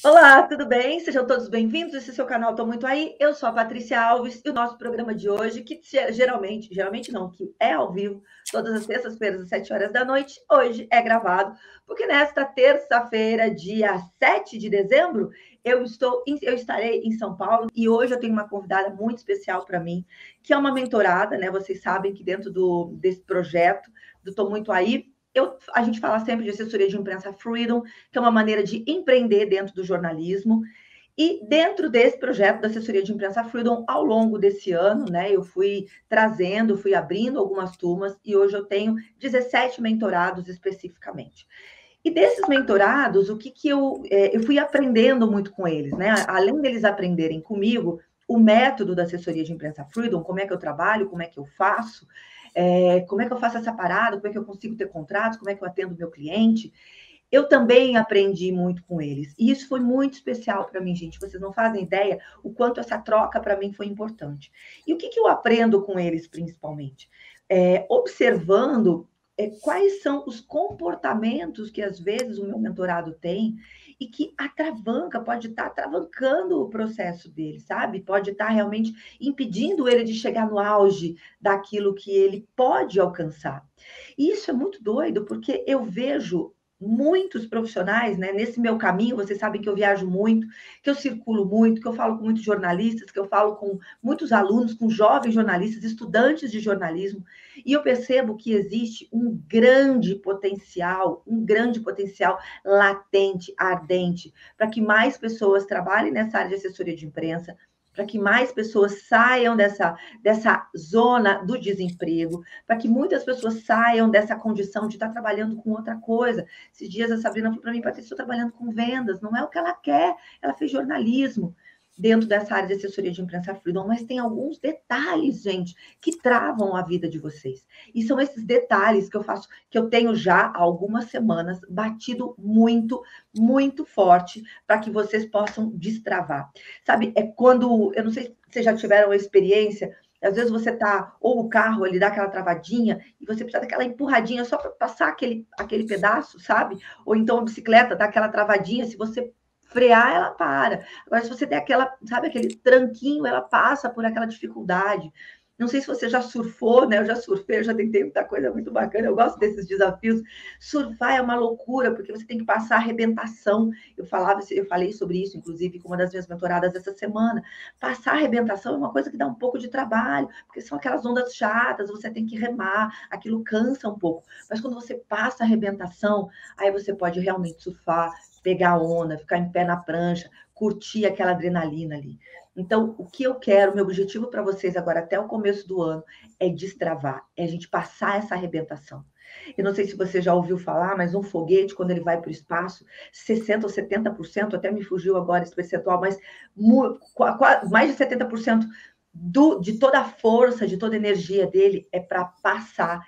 Olá, tudo bem? Sejam todos bem-vindos. Esse é o seu canal Tô Muito Aí. Eu sou a Patrícia Alves e o nosso programa de hoje, que geralmente não, que é ao vivo, todas as terças-feiras às 7 horas da noite, hoje é gravado, porque nesta terça-feira, dia 7 de dezembro, eu estarei em São Paulo e hoje eu tenho uma convidada muito especial para mim, que é uma mentorada, né? Vocês sabem que dentro desse projeto do Tô Muito Aí, a gente fala sempre de assessoria de imprensa Freedom, que é uma maneira de empreender dentro do jornalismo. E dentro desse projeto da assessoria de imprensa Freedom, ao longo desse ano, né, eu fui trazendo, fui abrindo algumas turmas e hoje eu tenho 17 mentorados especificamente. E desses mentorados, o que eu fui aprendendo muito com eles, né? Além deles aprenderem comigo o método da assessoria de imprensa Freedom, como é que eu trabalho, como é que eu faço, como é que eu faço essa parada, como é que eu consigo ter contratos, como é que eu atendo o meu cliente. Eu também aprendi muito com eles. E isso foi muito especial para mim, gente. Vocês não fazem ideia o quanto essa troca para mim foi importante. E o que eu aprendo com eles, principalmente? Observando quais são os comportamentos que, às vezes, o meu mentorado tem e que pode estar atravancando o processo dele, sabe? Pode estar realmente impedindo ele de chegar no auge daquilo que ele pode alcançar. E isso é muito doido, porque eu vejo muitos profissionais, né? Nesse meu caminho, vocês sabem que eu viajo muito, que eu circulo muito, que eu falo com muitos jornalistas, que eu falo com muitos alunos, com jovens jornalistas, estudantes de jornalismo, e eu percebo que existe um grande potencial latente, ardente, para que mais pessoas trabalhem nessa área de assessoria de imprensa, para que mais pessoas saiam dessa zona do desemprego, para que muitas pessoas saiam dessa condição de estar trabalhando com outra coisa. Esses dias a Sabrina falou para mim, Patrícia, estou trabalhando com vendas, não é o que ela quer, ela fez jornalismo dentro dessa área de assessoria de imprensa Freedom, mas tem alguns detalhes, gente, que travam a vida de vocês. E são esses detalhes que eu tenho já há algumas semanas batido muito, muito forte para que vocês possam destravar. Sabe, eu não sei se vocês já tiveram a experiência, às vezes você tá, ou o carro, ele dá aquela travadinha, e você precisa daquela empurradinha só para passar aquele pedaço, sabe? Ou então a bicicleta dá aquela travadinha, se você frear, ela para. Agora, se você der sabe, aquele tranquinho, ela passa por aquela dificuldade. Não sei se você já surfou, né? Eu já surfei, eu já tentei muita coisa muito bacana, eu gosto desses desafios. Surfar é uma loucura, porque você tem que passar arrebentação. Eu falei sobre isso, inclusive, com uma das minhas mentoradas essa semana. Passar arrebentação é uma coisa que dá um pouco de trabalho, porque são aquelas ondas chatas, você tem que remar, aquilo cansa um pouco. Mas quando você passa a arrebentação, aí você pode realmente surfar, pegar onda, ficar em pé na prancha, curtir aquela adrenalina ali. Então, o que eu quero, meu objetivo para vocês agora até o começo do ano é destravar, é a gente passar essa arrebentação. Eu não sei se você já ouviu falar, mas um foguete, quando ele vai para o espaço, 60% ou 70%, até me fugiu agora esse percentual, mas mais de 70% de toda a força, de toda a energia dele é para passar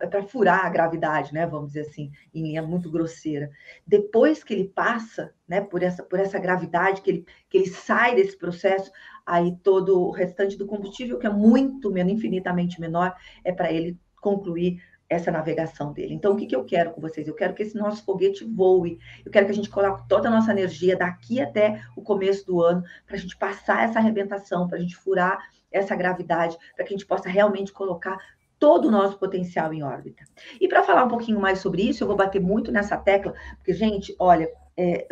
para furar a gravidade, né? Vamos dizer assim, em linha muito grosseira. Depois que ele passa, né, por essa gravidade, que ele sai desse processo, aí todo o restante do combustível, que é muito menos, infinitamente menor, é para ele concluir essa navegação dele. Então, o que eu quero com vocês? Eu quero que esse nosso foguete voe, eu quero que a gente coloque toda a nossa energia daqui até o começo do ano, para a gente passar essa arrebentação, para a gente furar essa gravidade, para que a gente possa realmente colocar todo o nosso potencial em órbita. E para falar um pouquinho mais sobre isso, eu vou bater muito nessa tecla, porque, gente, olha,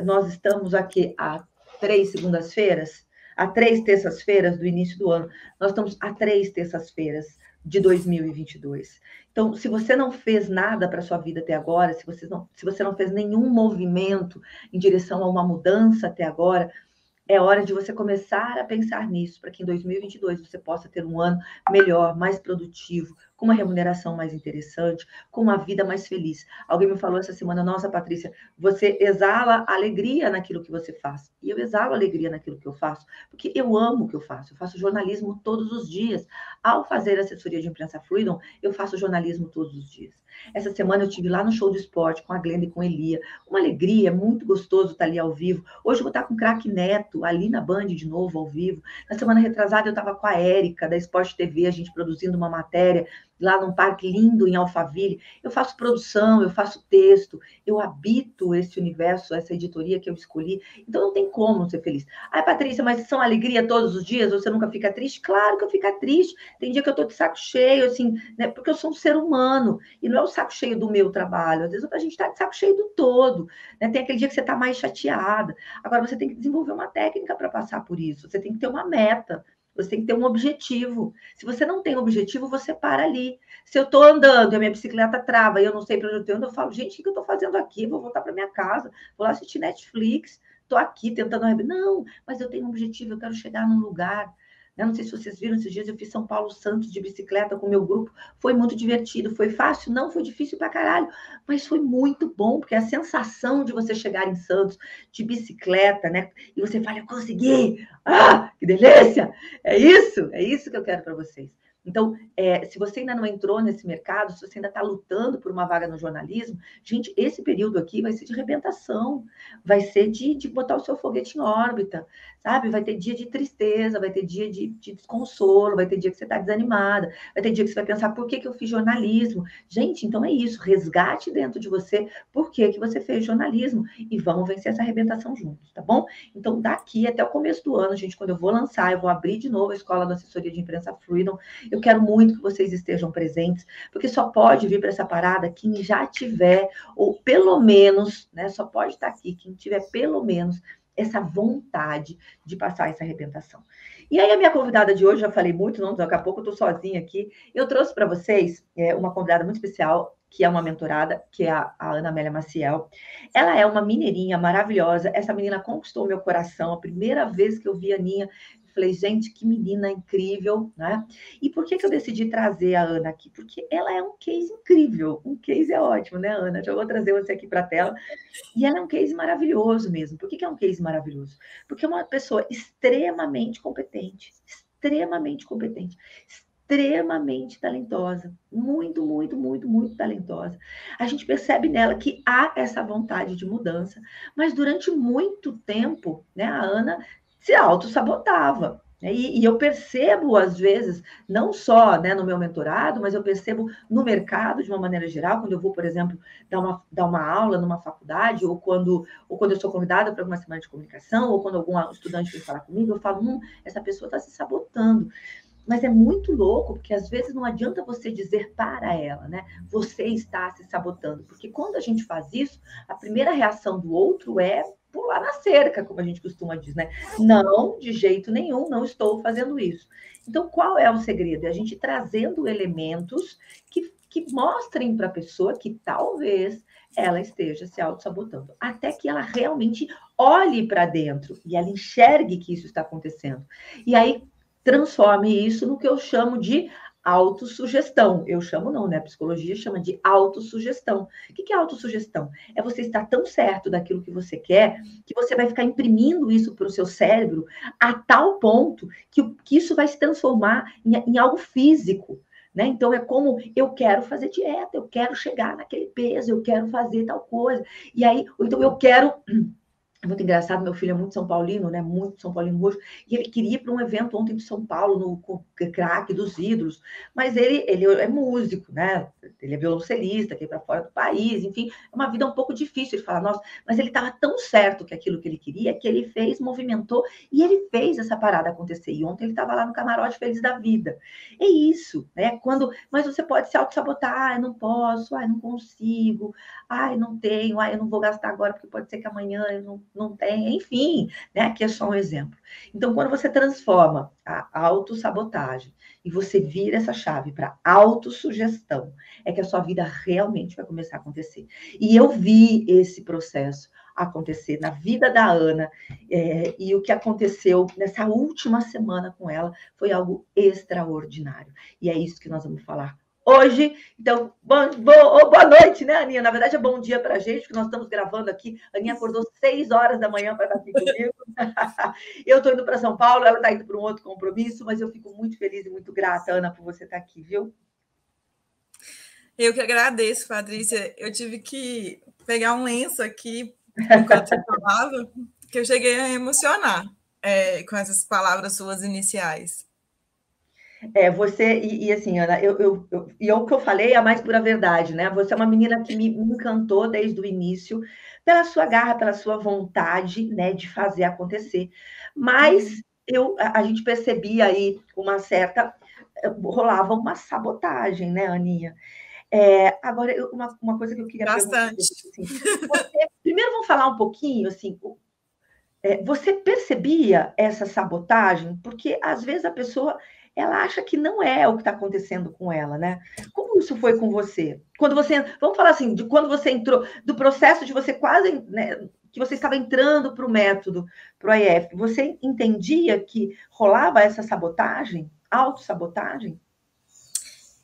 nós estamos aqui há 3 segundas-feiras, há 3 terças-feiras do início do ano, nós estamos há 3 terças-feiras de 2022. Então, se você não fez nada para a sua vida até agora, se você não fez nenhum movimento em direção a uma mudança até agora, é hora de você começar a pensar nisso, para que em 2022 você possa ter um ano melhor, mais produtivo, com uma remuneração mais interessante, com uma vida mais feliz. Alguém me falou essa semana, nossa, Patrícia, você exala alegria naquilo que você faz. E eu exalo alegria naquilo que eu faço, porque eu amo o que eu faço. Eu faço jornalismo todos os dias. Ao fazer assessoria de imprensa Freedom, eu faço jornalismo todos os dias. Essa semana eu estive lá no show de esporte com a Glenda e com a Elia. Uma alegria, muito gostoso estar ali ao vivo. Hoje eu vou estar com o Craque Neto, ali na Band de novo, ao vivo. Na semana retrasada eu estava com a Érica, da Esporte TV, a gente produzindo uma matéria lá num parque lindo em Alphaville, eu faço produção, eu faço texto, eu habito esse universo, essa editoria que eu escolhi, então não tem como ser feliz. Ai, Patrícia, mas são alegria todos os dias? Você nunca fica triste? Claro que eu fico triste. Tem dia que eu tô de saco cheio, assim, né? Porque eu sou um ser humano, e não é o saco cheio do meu trabalho. Às vezes a gente tá de saco cheio do todo, né? Tem aquele dia que você tá mais chateada. Agora, você tem que desenvolver uma técnica para passar por isso. Você tem que ter uma meta. Você tem que ter um objetivo. Se você não tem objetivo, você para ali. Se eu estou andando e a minha bicicleta trava e eu não sei para onde eu estou indo, eu falo, gente, o que eu estou fazendo aqui? Vou voltar para minha casa, vou lá assistir Netflix, estou aqui tentando... Não, mas eu tenho um objetivo, eu quero chegar num lugar. Não sei se vocês viram esses dias, eu fiz São Paulo Santos de bicicleta com o meu grupo. Foi muito divertido. Foi fácil? Não, foi difícil pra caralho. Mas foi muito bom, porque a sensação de você chegar em Santos de bicicleta, né? E você fala, eu consegui! Ah, que delícia! É isso que eu quero para vocês. Então, se você ainda não entrou nesse mercado, se você ainda está lutando por uma vaga no jornalismo, gente, esse período aqui vai ser de arrebentação, vai ser de botar o seu foguete em órbita, sabe? Vai ter dia de tristeza, vai ter dia de desconsolo, vai ter dia que você está desanimada, vai ter dia que você vai pensar, por que eu fiz jornalismo? Gente, então é isso, resgate dentro de você por que você fez jornalismo e vamos vencer essa arrebentação juntos, tá bom? Então, daqui até o começo do ano, gente, quando eu vou lançar, eu vou abrir de novo a Escola da Assessoria de Imprensa Freedom. Eu quero muito que vocês estejam presentes, porque só pode vir para essa parada quem já tiver, ou pelo menos, né, só pode estar aqui quem tiver pelo menos essa vontade de passar essa arrebentação. E aí, a minha convidada de hoje, já falei muito, não, daqui a pouco eu estou sozinha aqui, eu trouxe para vocês uma convidada muito especial, que é uma mentorada, que é a Ana Amélia Maciel. Ela é uma mineirinha maravilhosa, essa menina conquistou meu coração, a primeira vez que eu vi a Aninha, falei, gente, que menina incrível, né? E por que eu decidi trazer a Ana aqui? Porque ela é um case incrível, um case é ótimo, né, Ana? Já vou trazer você aqui para a tela. E ela é um case maravilhoso mesmo. Por que é um case maravilhoso? Porque é uma pessoa extremamente competente, extremamente talentosa, muito, muito, muito, muito talentosa. A gente percebe nela que há essa vontade de mudança, mas durante muito tempo, né, a Ana se auto-sabotava. E eu percebo, às vezes, não só, né, no meu mentorado, mas eu percebo no mercado, de uma maneira geral, quando eu vou, por exemplo, dar uma aula numa faculdade, ou quando eu sou convidada para uma semana de comunicação, ou quando algum estudante vem falar comigo, eu falo, essa pessoa está se sabotando. Mas é muito louco, porque às vezes não adianta você dizer para ela, né? Você está se sabotando. Porque quando a gente faz isso, a primeira reação do outro é pular na cerca, como a gente costuma dizer, né? Não, de jeito nenhum, não estou fazendo isso. Então, qual é o segredo? É a gente trazendo elementos que mostrem para a pessoa que talvez ela esteja se auto-sabotando, até que ela realmente olhe para dentro e ela enxergue que isso está acontecendo. E aí, transforme isso no que eu chamo de autossugestão. Eu chamo não, né? A psicologia chama de autossugestão. O que é autossugestão? É você estar tão certo daquilo que você quer, que você vai ficar imprimindo isso para o seu cérebro a tal ponto que isso vai se transformar em algo físico. Né? Então, é como eu quero fazer dieta, eu quero chegar naquele peso, eu quero fazer tal coisa. E aí, então eu quero... É muito engraçado, meu filho é muito São Paulino, né? Muito São Paulino roxo. E ele queria ir para um evento ontem de São Paulo, no craque dos ídolos. Mas ele é músico, né? Ele é violoncelista, que é para fora do país, enfim, é uma vida um pouco difícil. Ele fala, nossa, mas ele estava tão certo que aquilo que ele queria, que ele fez, movimentou, e ele fez essa parada acontecer. E ontem ele estava lá no camarote feliz da vida. É isso, né? Mas você pode se auto-sabotar, ai, não posso, ai, não consigo, ai, não tenho, ai, eu não vou gastar agora, porque pode ser que amanhã eu não tenha, enfim, né? Aqui é só um exemplo. Então, quando você transforma a autossabotagem e você vira essa chave para autossugestão, é que a sua vida realmente vai começar a acontecer. E eu vi esse processo acontecer na vida da Ana, e o que aconteceu nessa última semana com ela foi algo extraordinário. E é isso que nós vamos falar hoje. Então, boa noite, né, Aninha? Na verdade, é bom dia para a gente, porque nós estamos gravando aqui. A Aninha acordou 6 horas da manhã para estar aqui comigo. Eu estou indo para São Paulo, ela está indo para um outro compromisso, mas eu fico muito feliz e muito grata, Ana, por você estar aqui, viu? Eu que agradeço, Patrícia. Eu tive que pegar um lenço aqui, enquanto você falava, que eu cheguei a emocionar com essas palavras suas iniciais. Você, assim, Ana, o que eu falei é a mais pura verdade, né? Você é uma menina que me encantou desde o início, pela sua garra, pela sua vontade, né, de fazer acontecer. Mas a gente percebia aí uma certa. Rolava uma sabotagem, né, Aninha? Agora, uma coisa que eu queria perguntar, Bastante. assim, primeiro vamos falar um pouquinho, assim, você percebia essa sabotagem? Porque às vezes a pessoa ela acha que não é o que está acontecendo com ela, né? Como isso foi com você? Quando você, vamos falar assim, de quando você entrou, do processo de você quase, né, que você estava entrando para o método, para o IF, você entendia que rolava essa sabotagem, autossabotagem?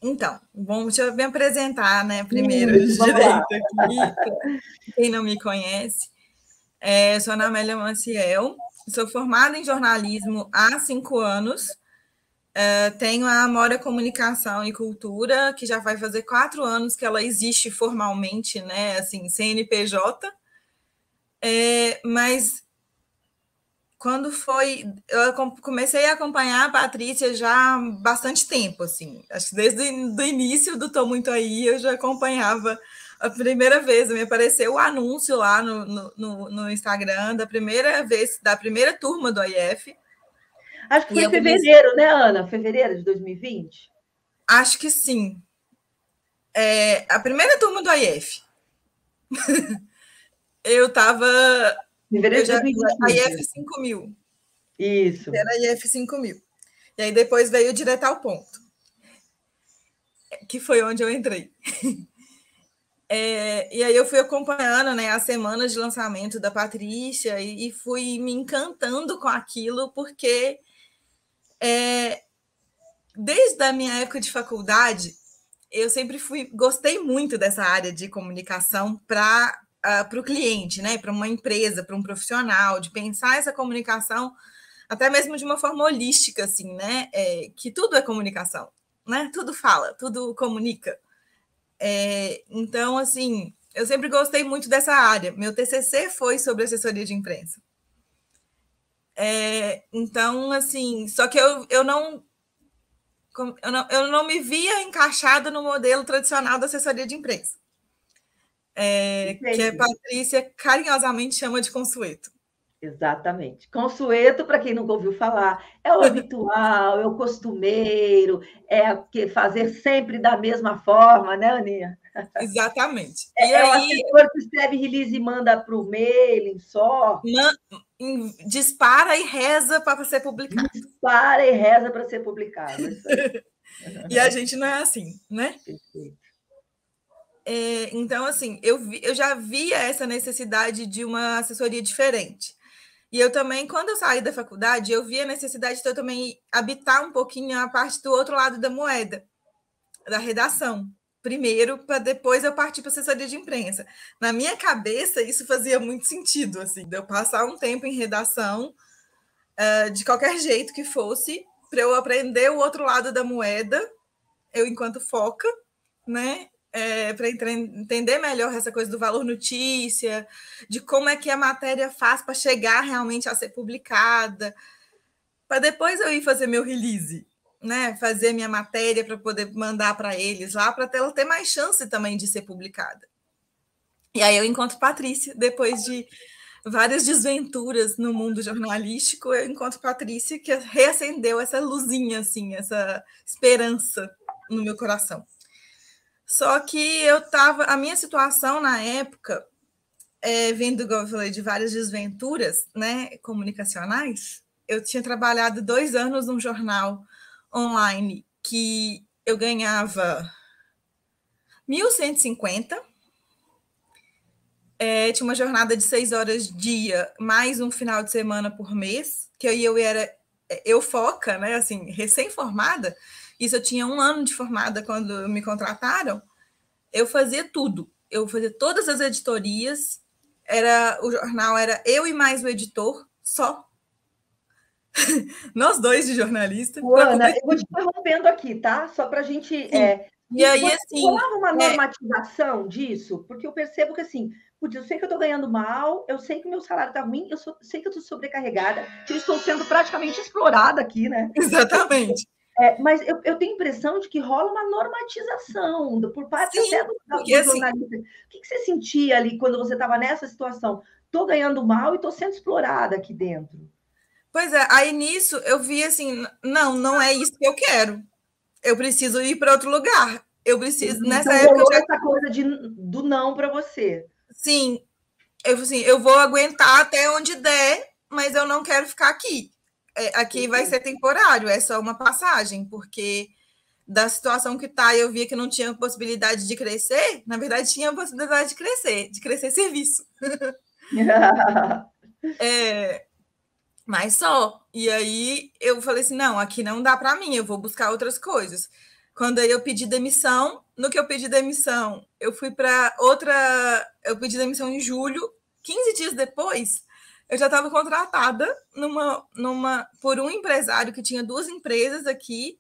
Então, bom, deixa eu me apresentar, né, primeiro Vamos lá. direito aqui, quem não me conhece. Eu sou Ana Amélia Maciel, sou formada em jornalismo há 5 anos, tenho a Amora Comunicação e Cultura, que já vai fazer 4 anos que ela existe formalmente, né, assim, CNPJ, mas quando foi, eu comecei a acompanhar a Patrícia já há bastante tempo, assim, acho que desde o início do Tô Muito Aí eu já acompanhava a primeira vez, me apareceu o anúncio lá no Instagram da primeira vez, da primeira turma do IF. Acho que E foi em eu comecei, fevereiro, né, Ana? Fevereiro de 2020? acho que sim. A primeira turma do IF. Eu estava. Fevereiro Eu de já. A 2021. IF 5000. Isso. Era a IF 5000. E aí depois veio direto ao ponto, que foi onde eu entrei. E aí eu fui acompanhando, né, as semanas de lançamento da Patrícia e fui me encantando com aquilo, porque desde a minha época de faculdade, eu sempre gostei muito dessa área de comunicação para o cliente, né, para uma empresa, para um profissional, de pensar essa comunicação até mesmo de uma forma holística, assim, né, que tudo é comunicação, né, tudo fala, tudo comunica. Então, assim, eu sempre gostei muito dessa área. Meu TCC foi sobre assessoria de imprensa. Então, assim, só que eu não me via encaixada no modelo tradicional da assessoria de imprensa, que a Patrícia carinhosamente chama de consueto. Exatamente. Consueto, para quem nunca ouviu falar, é o habitual, é o costumeiro, fazer sempre da mesma forma, né, Aninha? Exatamente. E É o aí, assessor que escreve release e manda para o mailing só. dispara e reza para ser publicado. Dispara e reza para ser publicado. É isso aí. E a gente não é assim, né? Perfeito. Então, assim, eu já via essa necessidade de uma assessoria diferente. E eu também, quando eu saí da faculdade, eu vi a necessidade de eu também habitar um pouquinho a parte do outro lado da moeda, da redação. Primeiro, para depois eu partir para assessoria de imprensa. Na minha cabeça, isso fazia muito sentido, assim, de eu passar um tempo em redação, de qualquer jeito que fosse, para eu aprender o outro lado da moeda, eu enquanto foca, né? Para entender melhor essa coisa do valor notícia, de como é que a matéria faz para chegar realmente a ser publicada, para depois eu ir fazer meu release, né? Fazer minha matéria para poder mandar para eles lá, para ela ter mais chance também de ser publicada. E aí eu encontro Patrícia, depois de várias desventuras no mundo jornalístico, eu encontro Patrícia, que reacendeu essa luzinha, assim, essa esperança no meu coração. Só que a minha situação na época, vindo, como eu falei, de várias desventuras, né, comunicacionais, eu tinha trabalhado 2 anos num jornal online que eu ganhava 1.150, tinha uma jornada de 6 horas dia, mais um final de semana por mês, que eu era foca, né, assim, recém-formada, isso eu tinha 1 ano de formada quando me contrataram, eu fazia tudo, eu fazia todas as editorias, o jornal era eu e mais o editor, só. Nós dois de jornalista. Ana, eu vou te interrompendo aqui, tá? Só para a gente. E aí, assim. Rolava uma normatização disso? Porque eu percebo que, assim, putz, eu sei que eu estou ganhando mal, eu sei que o meu salário está ruim, sei que eu estou sobrecarregada, que eu estou sendo praticamente explorada aqui, né? Exatamente. Mas eu tenho a impressão de que rola uma normatização por parte Sim, até do porque assim, jornalista. O que você sentia ali quando você estava nessa situação? Estou ganhando mal e estou sendo explorada aqui dentro. pois é, aí nisso eu vi assim, não é isso que eu quero. Eu preciso ir para outro lugar. Eu preciso, nessa Então época eu rolou já, essa coisa do não para você. sim, eu vou aguentar até onde der, mas eu não quero ficar aqui. Aqui vai ser temporário, é só uma passagem, porque da situação que tá, eu via que não tinha possibilidade de crescer, na verdade tinha possibilidade de crescer serviço. Mas só. E aí eu falei assim, não, aqui não dá para mim, eu vou buscar outras coisas. Quando aí eu pedi demissão, no que eu pedi demissão, eu fui para eu pedi demissão em julho, 15 dias depois, eu já estava contratada por um empresário que tinha 2 empresas aqui.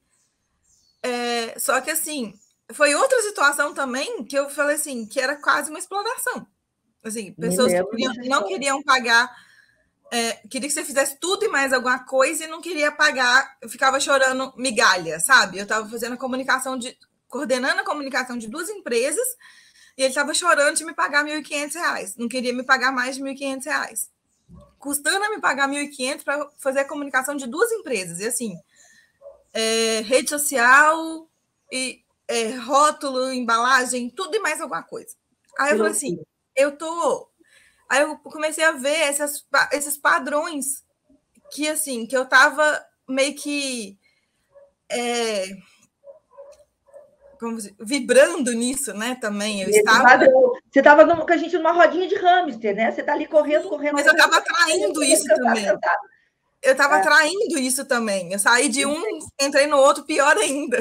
Só que assim, foi outra situação também que eu falei assim, que era quase uma exploração. Assim, Me pessoas que lembro dessa não história. queriam pagar, queria que você fizesse tudo e mais alguma coisa e não queria pagar, eu ficava chorando migalha, sabe? Eu estava fazendo coordenando a comunicação de 2 empresas e ele estava chorando de me pagar R$ 1.500, não queria me pagar mais de R$ 1.500, custando a me pagar R$ 1.500 para fazer a comunicação de 2 empresas. E assim, rede social e rótulo, embalagem, tudo e mais alguma coisa. Aí eu falei assim, Aí eu comecei a ver esses padrões que assim, que eu tava meio que vibrando nisso, né? Também. Eu Esse estava. padrão. Você estava com a gente numa rodinha de hamster, né? Você está ali correndo, Sim, correndo, mas eu correndo, estava correndo, atraindo correndo, isso cansado, também. cansado. Eu estava atraindo isso também. Eu saí de um, entrei no outro, pior ainda.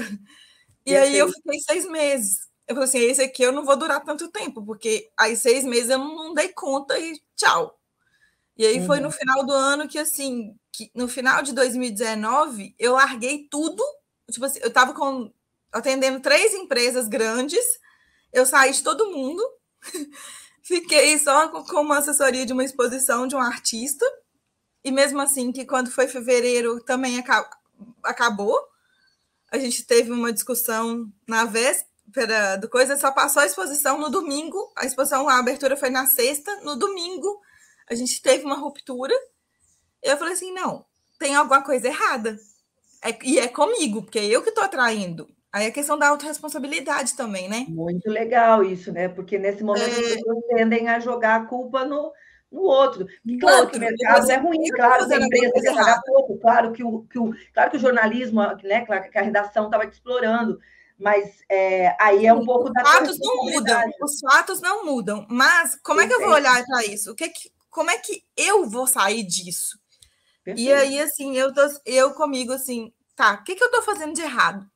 E aí eu fiquei 6 meses. Eu falei assim, esse aqui eu não vou durar tanto tempo, porque aí 6 meses eu não dei conta e tchau. E aí foi no final do ano que, assim, no final de 2019, eu larguei tudo. Tipo assim, eu estava atendendo 3 empresas grandes, eu saí de todo mundo, fiquei só com uma assessoria de uma exposição de um artista, e mesmo assim, que quando foi fevereiro também acabou. A gente teve uma discussão na véspera do coisa, só passou a exposição no domingo, a abertura foi na sexta, no domingo a gente teve uma ruptura. Eu falei assim, não, tem alguma coisa errada. E é comigo, porque é eu que estou atraindo. Aí a questão da autorresponsabilidade também, né? Muito legal isso, né? Porque nesse momento as pessoas tendem a jogar a culpa no outro. No Claro que o outro. Eu falei mercado assim, é ruim, eu estou claro que a fazendo alguma empresa coisa quer pagar errada. pouco, claro claro que o jornalismo, né? Claro que a redação estava te explorando, mas aí é um Sim, pouco os da tua fatos não mudam, responsabilidade. os fatos não mudam. Mas como é que eu vou Perfeito, olhar para isso? Como é que eu vou sair disso? E perfeito. aí, assim, eu comigo, assim, tá, o que eu estou fazendo de errado?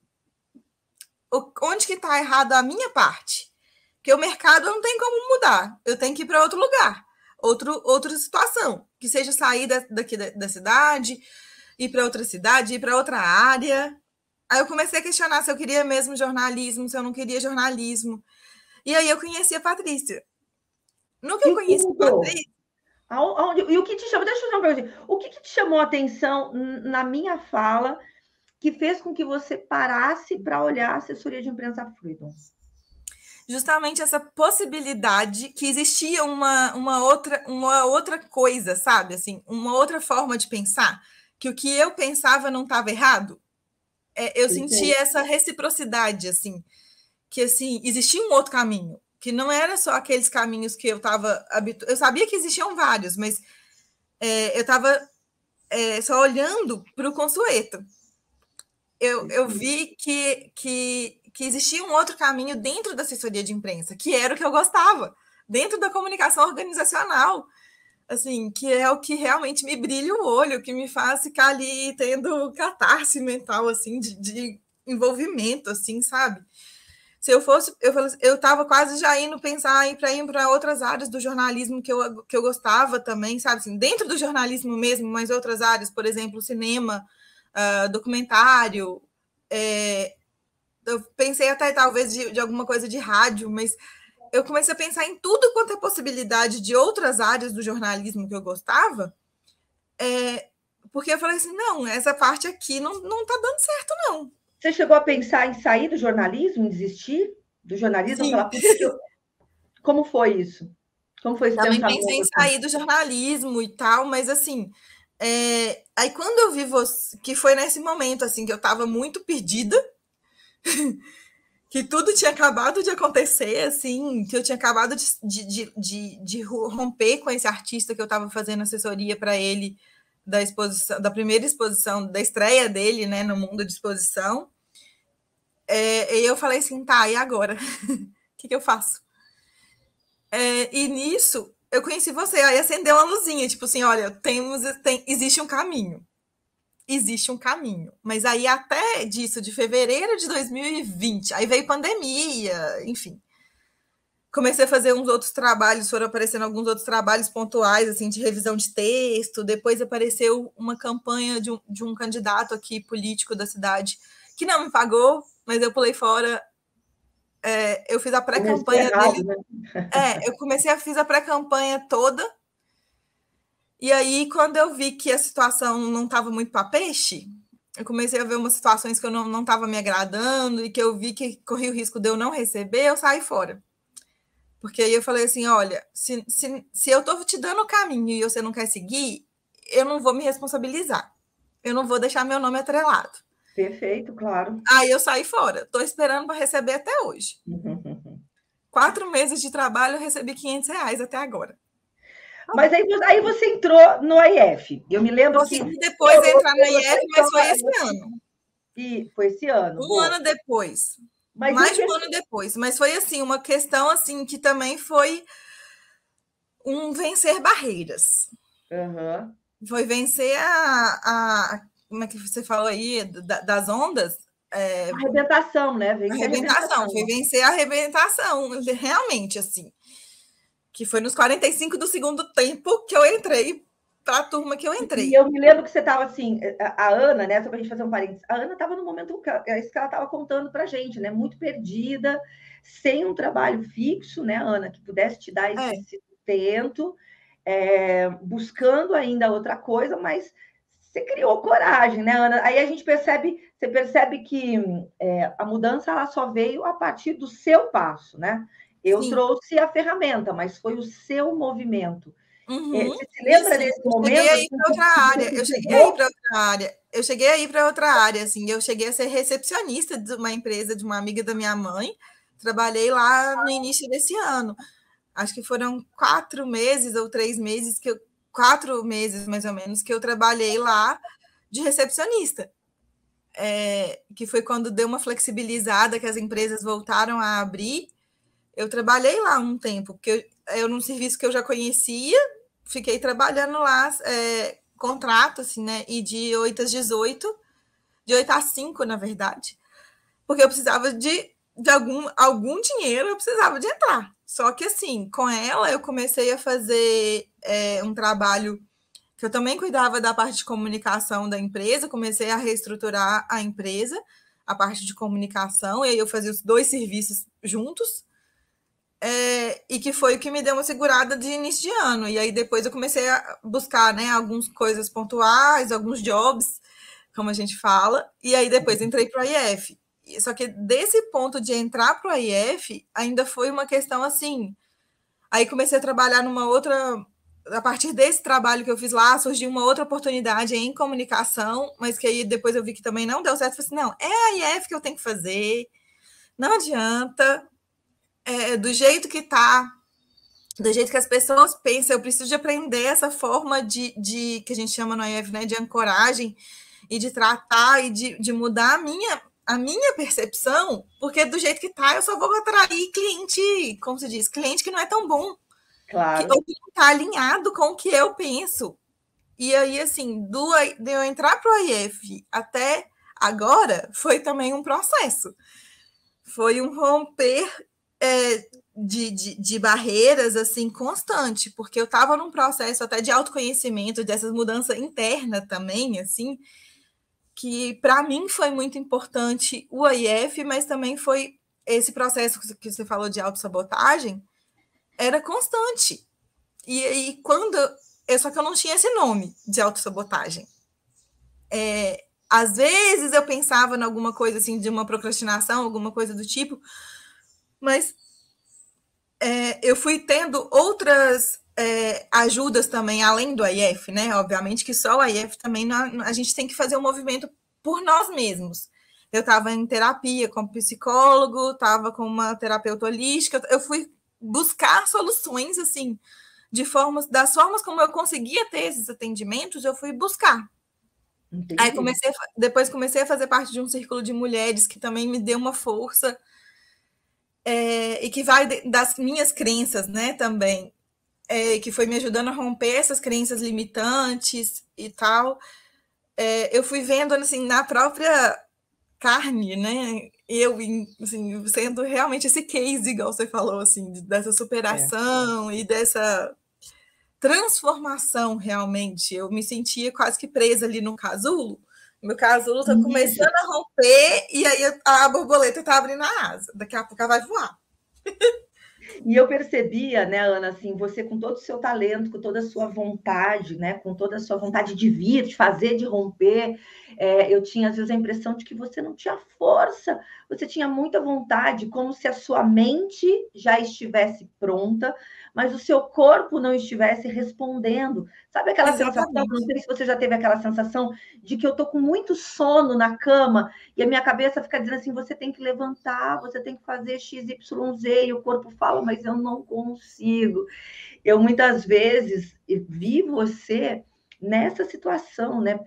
Onde que está errado a minha parte? Porque o mercado não tem como mudar. Eu tenho que ir para outro lugar, outra situação, que seja sair daqui da cidade, ir para outra cidade, ir para outra área. Aí eu comecei a questionar se eu queria mesmo jornalismo, se eu não queria jornalismo. E aí eu conheci a Patrícia. No que E eu o que conheci a mudou? Patrícia, E o que te chamou? Deixa eu fazer uma pergunta. O que te chamou a atenção na minha fala que fez com que você parasse para olhar a assessoria de imprensa Freedom? justamente essa possibilidade que existia uma outra coisa, sabe? Assim, uma outra forma de pensar, que o que eu pensava não estava errado. Eu senti essa reciprocidade, assim, que assim, existia um outro caminho, que não era só aqueles caminhos que eu estava habituada. Eu sabia que existiam vários, mas eu estava só olhando para o Consueto. Eu vi que existia um outro caminho dentro da assessoria de imprensa, que era o que eu gostava, dentro da comunicação organizacional, assim, que é o que realmente me brilha o olho, que me faz ficar ali tendo catarse mental, assim, de envolvimento, assim, sabe? Se eu estava quase já indo pensar para ir para outras áreas do jornalismo que eu gostava também, sabe? Assim, dentro do jornalismo mesmo, mas outras áreas, por exemplo, cinema, documentário. Eu pensei até talvez de alguma coisa de rádio, mas eu comecei a pensar em tudo quanto é possibilidade de outras áreas do jornalismo que eu gostava, Porque eu falei assim, não, essa parte aqui não tá dando certo, não. Você chegou a pensar em sair do jornalismo, em desistir do jornalismo? Sim. Falar, puxa, como foi isso? Como foi esse Também pensei pensamento? em Assim? sair do jornalismo e tal, mas assim, aí quando eu vi você, que foi nesse momento assim que eu estava muito perdida, que tudo tinha acabado de acontecer, assim, que eu tinha acabado de romper com esse artista que eu estava fazendo assessoria para ele da exposição, da primeira exposição, da estreia dele, né, no mundo de exposição. E eu falei assim, tá, e agora? O que eu faço? E nisso eu conheci você, aí acendeu uma luzinha, tipo assim, olha, existe um caminho. Existe um caminho. Mas aí até disso, de fevereiro de 2020, aí veio pandemia, enfim. Comecei a fazer uns outros trabalhos, foram aparecendo alguns outros trabalhos pontuais, assim, de revisão de texto. Depois apareceu uma campanha de um candidato aqui, político da cidade, que não me pagou, mas eu pulei fora. Eu fiz a pré-campanha dele. Né? Fiz a pré-campanha toda. E aí, quando eu vi que a situação não estava muito para peixe, eu comecei a ver umas situações que eu não estava me agradando e que eu vi que corria o risco de eu não receber, eu saí fora. Porque aí eu falei assim, olha, se eu estou te dando o caminho e você não quer seguir, eu não vou me responsabilizar. Eu não vou deixar meu nome atrelado. Perfeito, claro. Aí eu saí fora. Estou esperando para receber até hoje. 4 meses de trabalho, eu recebi R$500 até agora. Mas aí você entrou no AIF. Eu me lembro Consegui que... depois entrar no AIF, mas foi esse ano. E foi esse ano. Um ano depois. Mas mais de um ano depois. Mas foi assim, uma questão assim que também foi um vencer barreiras. Uhum. Foi vencer como é que você falou aí, das ondas? Arrebentação, né? Arrebentação. Foi vencer a arrebentação, realmente, assim. Que foi nos 45 do segundo tempo que eu entrei para a turma que eu entrei. E eu me lembro que você estava assim, a Ana, né? Só para a gente fazer um parênteses, a Ana estava no momento isso que ela estava contando para a gente, né? Muito perdida, sem um trabalho fixo, né, Ana, que pudesse te dar esse sustento, buscando ainda outra coisa, mas você criou coragem, né, Ana? Aí você percebe que a mudança ela só veio a partir do seu passo, né? Eu trouxe a ferramenta, mas foi o seu movimento. Uhum. Você se lembra desse momento? Eu cheguei aí para outra área. Eu cheguei aí para outra área. Assim, eu cheguei a ser recepcionista de uma empresa de uma amiga da minha mãe. Trabalhei lá no início desse ano. Acho que foram 4 meses ou 3 meses 4 meses mais ou menos que eu trabalhei lá de recepcionista. Que foi quando deu uma flexibilizada, que as empresas voltaram a abrir. Eu trabalhei lá um tempo, porque eu num serviço que eu já conhecia, fiquei trabalhando lá, contrato, assim, né? E de 8 às 18, de 8 às 5, na verdade, porque eu precisava de algum dinheiro, eu precisava de entrar. Só que, assim, com ela, eu comecei a fazer um trabalho que eu também cuidava da parte de comunicação da empresa, comecei a reestruturar a empresa, a parte de comunicação, e aí eu fazia os 2 serviços juntos, e que foi o que me deu uma segurada de início de ano. E aí depois eu comecei a buscar, né, algumas coisas pontuais, alguns jobs, como a gente fala, e aí depois entrei para o AIF. Só que desse ponto de entrar para o AIF, ainda foi uma questão assim. Aí comecei a trabalhar numa outra. A partir desse trabalho que eu fiz lá, surgiu uma outra oportunidade em comunicação, mas que aí depois eu vi que também não deu certo. Falei assim, não, é a AIF que eu tenho que fazer, não adianta, do jeito que está, do jeito que as pessoas pensam, eu preciso de aprender essa forma de que a gente chama no AIF, né, de ancoragem, e de tratar e de mudar a minha percepção, porque do jeito que tá, eu só vou atrair cliente, como se diz, cliente que não é tão bom. Claro. Ou que não está alinhado com o que eu penso. E aí, assim, de eu entrar para o AIF até agora, foi também um processo. Foi um romper de barreiras, assim, constante, porque eu estava num processo até de autoconhecimento, dessas mudanças internas também, assim, que para mim foi muito importante o AIF, mas também foi esse processo que você falou de autossabotagem, era constante. E quando. Só que eu não tinha esse nome de autossabotagem. Às vezes eu pensava em alguma coisa assim de uma procrastinação, alguma coisa do tipo, mas eu fui tendo outras ajudas também, além do IF, né? Obviamente que só o IF também a gente tem que fazer um movimento por nós mesmos. Eu estava em terapia com um psicólogo, estava com uma terapeuta holística, eu fui buscar soluções assim, das formas como eu conseguia ter esses atendimentos, eu fui buscar. Entendi. Aí depois comecei a fazer parte de um círculo de mulheres que também me deu uma força, e que vai das minhas crenças, né, também, que foi me ajudando a romper essas crenças limitantes e tal. Eu fui vendo, assim, na própria carne, né, eu, assim, sendo realmente esse case, igual você falou, assim, dessa superação e dessa transformação, realmente. Eu me sentia quase que presa ali no casulo. Meu casulo está começando a romper e aí a borboleta está abrindo a asa. Daqui a pouco ela vai voar. E eu percebia, né, Ana, assim, você com todo o seu talento, com toda a sua vontade, né, com toda a sua vontade de vir, de fazer, de romper, eu tinha às vezes a impressão de que você não tinha força, você tinha muita vontade, como se a sua mente já estivesse pronta, mas o seu corpo não estivesse respondendo. Sabe aquela sensação, não sei se você já teve aquela sensação de que eu tô com muito sono na cama e a minha cabeça fica dizendo assim, você tem que levantar, você tem que fazer XYZ, e o corpo fala, mas eu não consigo. Eu muitas vezes vi você nessa situação, né?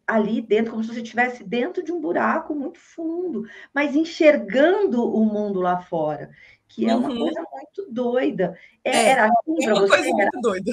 Ali dentro, como se você estivesse dentro de um buraco muito fundo, mas enxergando o mundo lá fora, que é uma coisa muito doida. Era assim para você? Coisa muito doida.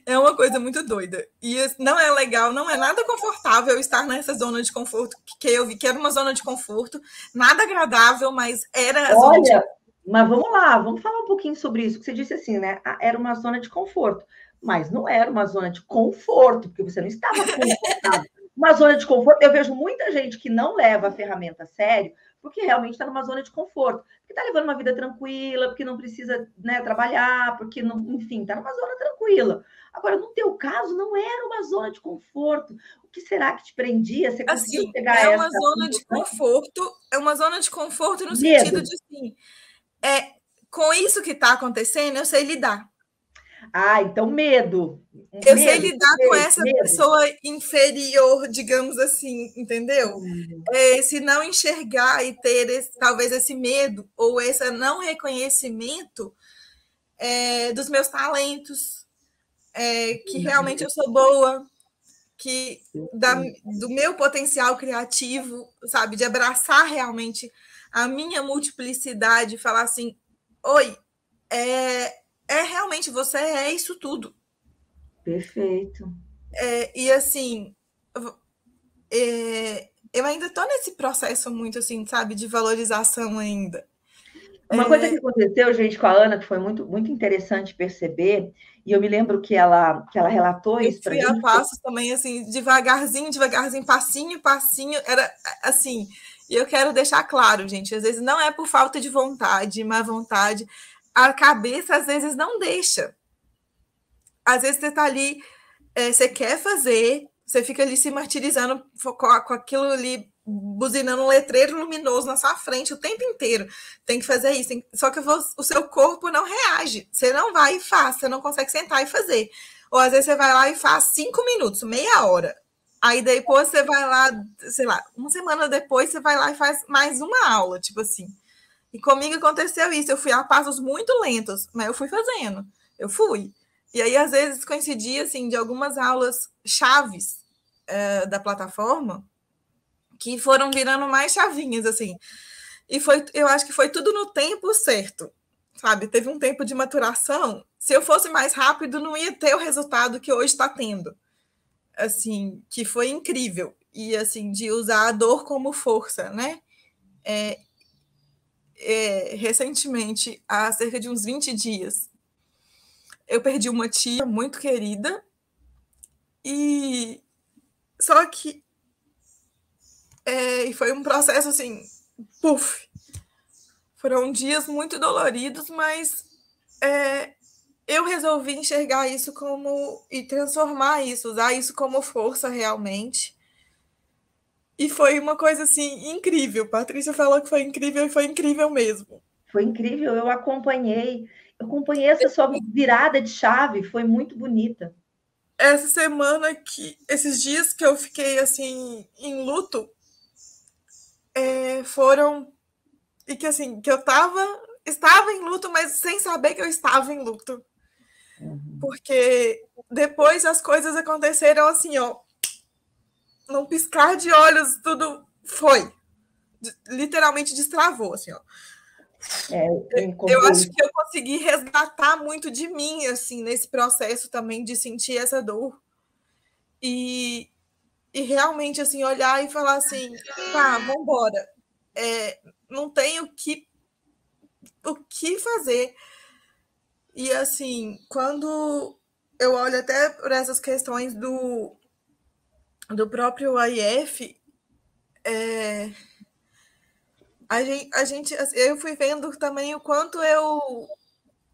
É uma coisa muito doida. E não é legal, não é nada confortável estar nessa zona de conforto, que eu vi que era uma zona de conforto, nada agradável, mas era a zona de conforto. Mas vamos lá, vamos falar um pouquinho sobre isso, que você disse assim, né? Era uma zona de conforto, mas não era uma zona de conforto, porque você não estava confortável. Uma zona de conforto, eu vejo muita gente que não leva a ferramenta a sério, porque realmente está numa zona de conforto, porque está levando uma vida tranquila, porque não precisa, né, trabalhar, porque não, enfim, está numa zona tranquila. Agora, no teu caso, não era uma zona de conforto. O que será que te prendia? Você conseguiu assim, pegar essa? Uma zona de conforto, é uma zona de conforto no Medo. Sentido de assim, com isso que está acontecendo, eu sei lidar. Então medo. Eu sei lidar com essa pessoa inferior, digamos assim, entendeu? Se não enxergar e ter talvez esse medo ou esse não reconhecimento dos meus talentos, que realmente eu sou boa, que do meu potencial criativo, sabe, de abraçar realmente a minha multiplicidade, falar assim, oi, realmente você é isso tudo. Perfeito. E assim, eu ainda estou nesse processo muito assim, sabe, de valorização ainda. Uma coisa que aconteceu, gente, com a Ana, que foi muito, muito interessante perceber, e eu me lembro que ela relatou isso para a gente. Eu fui a passos também, assim, devagarzinho, passinho, passinho, era assim, e eu quero deixar claro, gente, às vezes não é por falta de vontade, má vontade, a cabeça às vezes não deixa. Às vezes você está ali, você quer fazer, você fica ali se martirizando com aquilo ali, buzinando um letreiro luminoso na sua frente o tempo inteiro. Tem que fazer isso. Só que o seu corpo não reage. Você não vai e faz, você não consegue sentar e fazer. Ou às vezes você vai lá e faz 5 minutos, meia hora. Aí depois você vai lá, sei lá, uma semana depois você vai lá e faz mais uma aula, tipo assim. E comigo aconteceu isso. Eu fui a passos muito lentos, mas eu fui fazendo. Eu fui. E aí, às vezes, coincidia, assim, de algumas aulas chaves da plataforma que foram virando mais chavinhas, assim. E eu acho que foi tudo no tempo certo, sabe? Teve um tempo de maturação. Se eu fosse mais rápido, não ia ter o resultado que hoje está tendo. Assim, que foi incrível. E, assim, de usar a dor como força, né? Recentemente, há cerca de uns 20 dias, eu perdi uma tia muito querida e só que foi um processo assim, puf, foram dias muito doloridos, mas eu resolvi enxergar isso como e transformar isso, usar isso como força realmente E foi uma coisa, assim, incrível. Patrícia falou que foi incrível e foi incrível mesmo. Foi incrível, eu acompanhei essa sua virada de chave, foi muito bonita. Essa semana esses dias que eu fiquei, assim, em luto, foram, e que, assim, que eu estava em luto, mas sem saber que eu estava em luto. Porque depois as coisas aconteceram assim, ó, num piscar de olhos, tudo foi. Literalmente destravou, assim, ó. Eu acho que eu consegui resgatar muito de mim, assim, nesse processo também de sentir essa dor. E realmente, assim, olhar e falar assim, tá, vambora. Não tenho o que fazer. E, assim, quando eu olho até por essas questões do próprio AIF, eu fui vendo também o quanto eu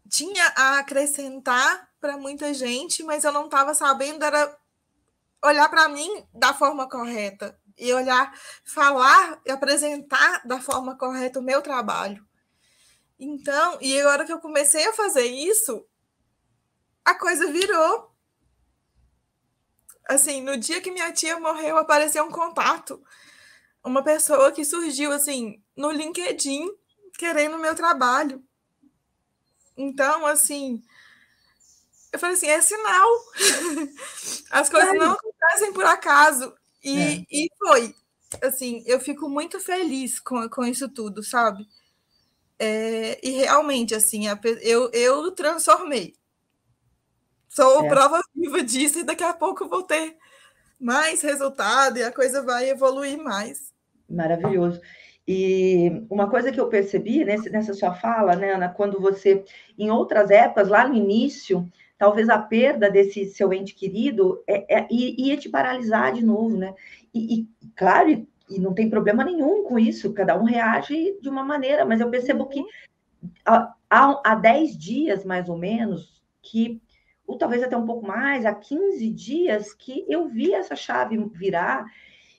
tinha a acrescentar para muita gente, mas eu não estava sabendo era olhar para mim da forma correta e olhar, falar e apresentar da forma correta o meu trabalho. Então, e agora que eu comecei a fazer isso, a coisa virou. Assim, no dia que minha tia morreu, apareceu um contato. Uma pessoa que surgiu, assim, no LinkedIn, querendo o meu trabalho. Então, assim, eu falei assim, é sinal. As coisas não acontecem por acaso. E foi. Assim, eu fico muito feliz com isso tudo, sabe? E realmente, assim, eu transformei. Sou prova viva disso e daqui a pouco eu vou ter mais resultado e a coisa vai evoluir mais. Maravilhoso. E uma coisa que eu percebi nessa sua fala, né, Ana, quando você, em outras épocas, lá no início, talvez a perda desse seu ente querido ia te paralisar de novo, né? Claro, e não tem problema nenhum com isso, cada um reage de uma maneira, mas eu percebo que há 10 dias, mais ou menos, ou talvez até um pouco mais, há 15 dias, que eu vi essa chave virar.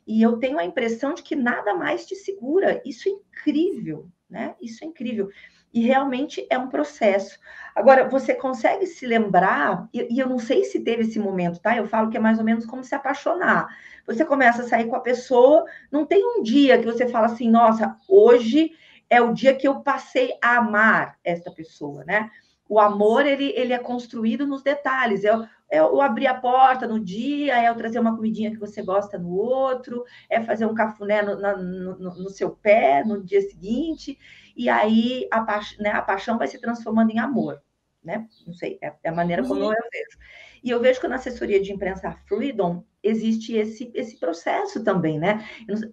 E eu tenho a impressão de que nada mais te segura. Isso é incrível, né? Isso é incrível. E realmente é um processo. Agora, você consegue se lembrar, e eu não sei se teve esse momento, tá? Eu falo que é mais ou menos como se apaixonar. Você começa a sair com a pessoa, não tem um dia que você fala assim, nossa, hoje é o dia que eu passei a amar esta pessoa, né? O amor, ele é construído nos detalhes. É eu abrir a porta no dia, é eu trazer uma comidinha que você gosta no outro, é fazer um cafuné no seu pé no dia seguinte, e aí a paixão vai se transformando em amor, né? Não sei, é a maneira como eu vejo. E eu vejo que na assessoria de imprensa Freedom existe esse processo também, né?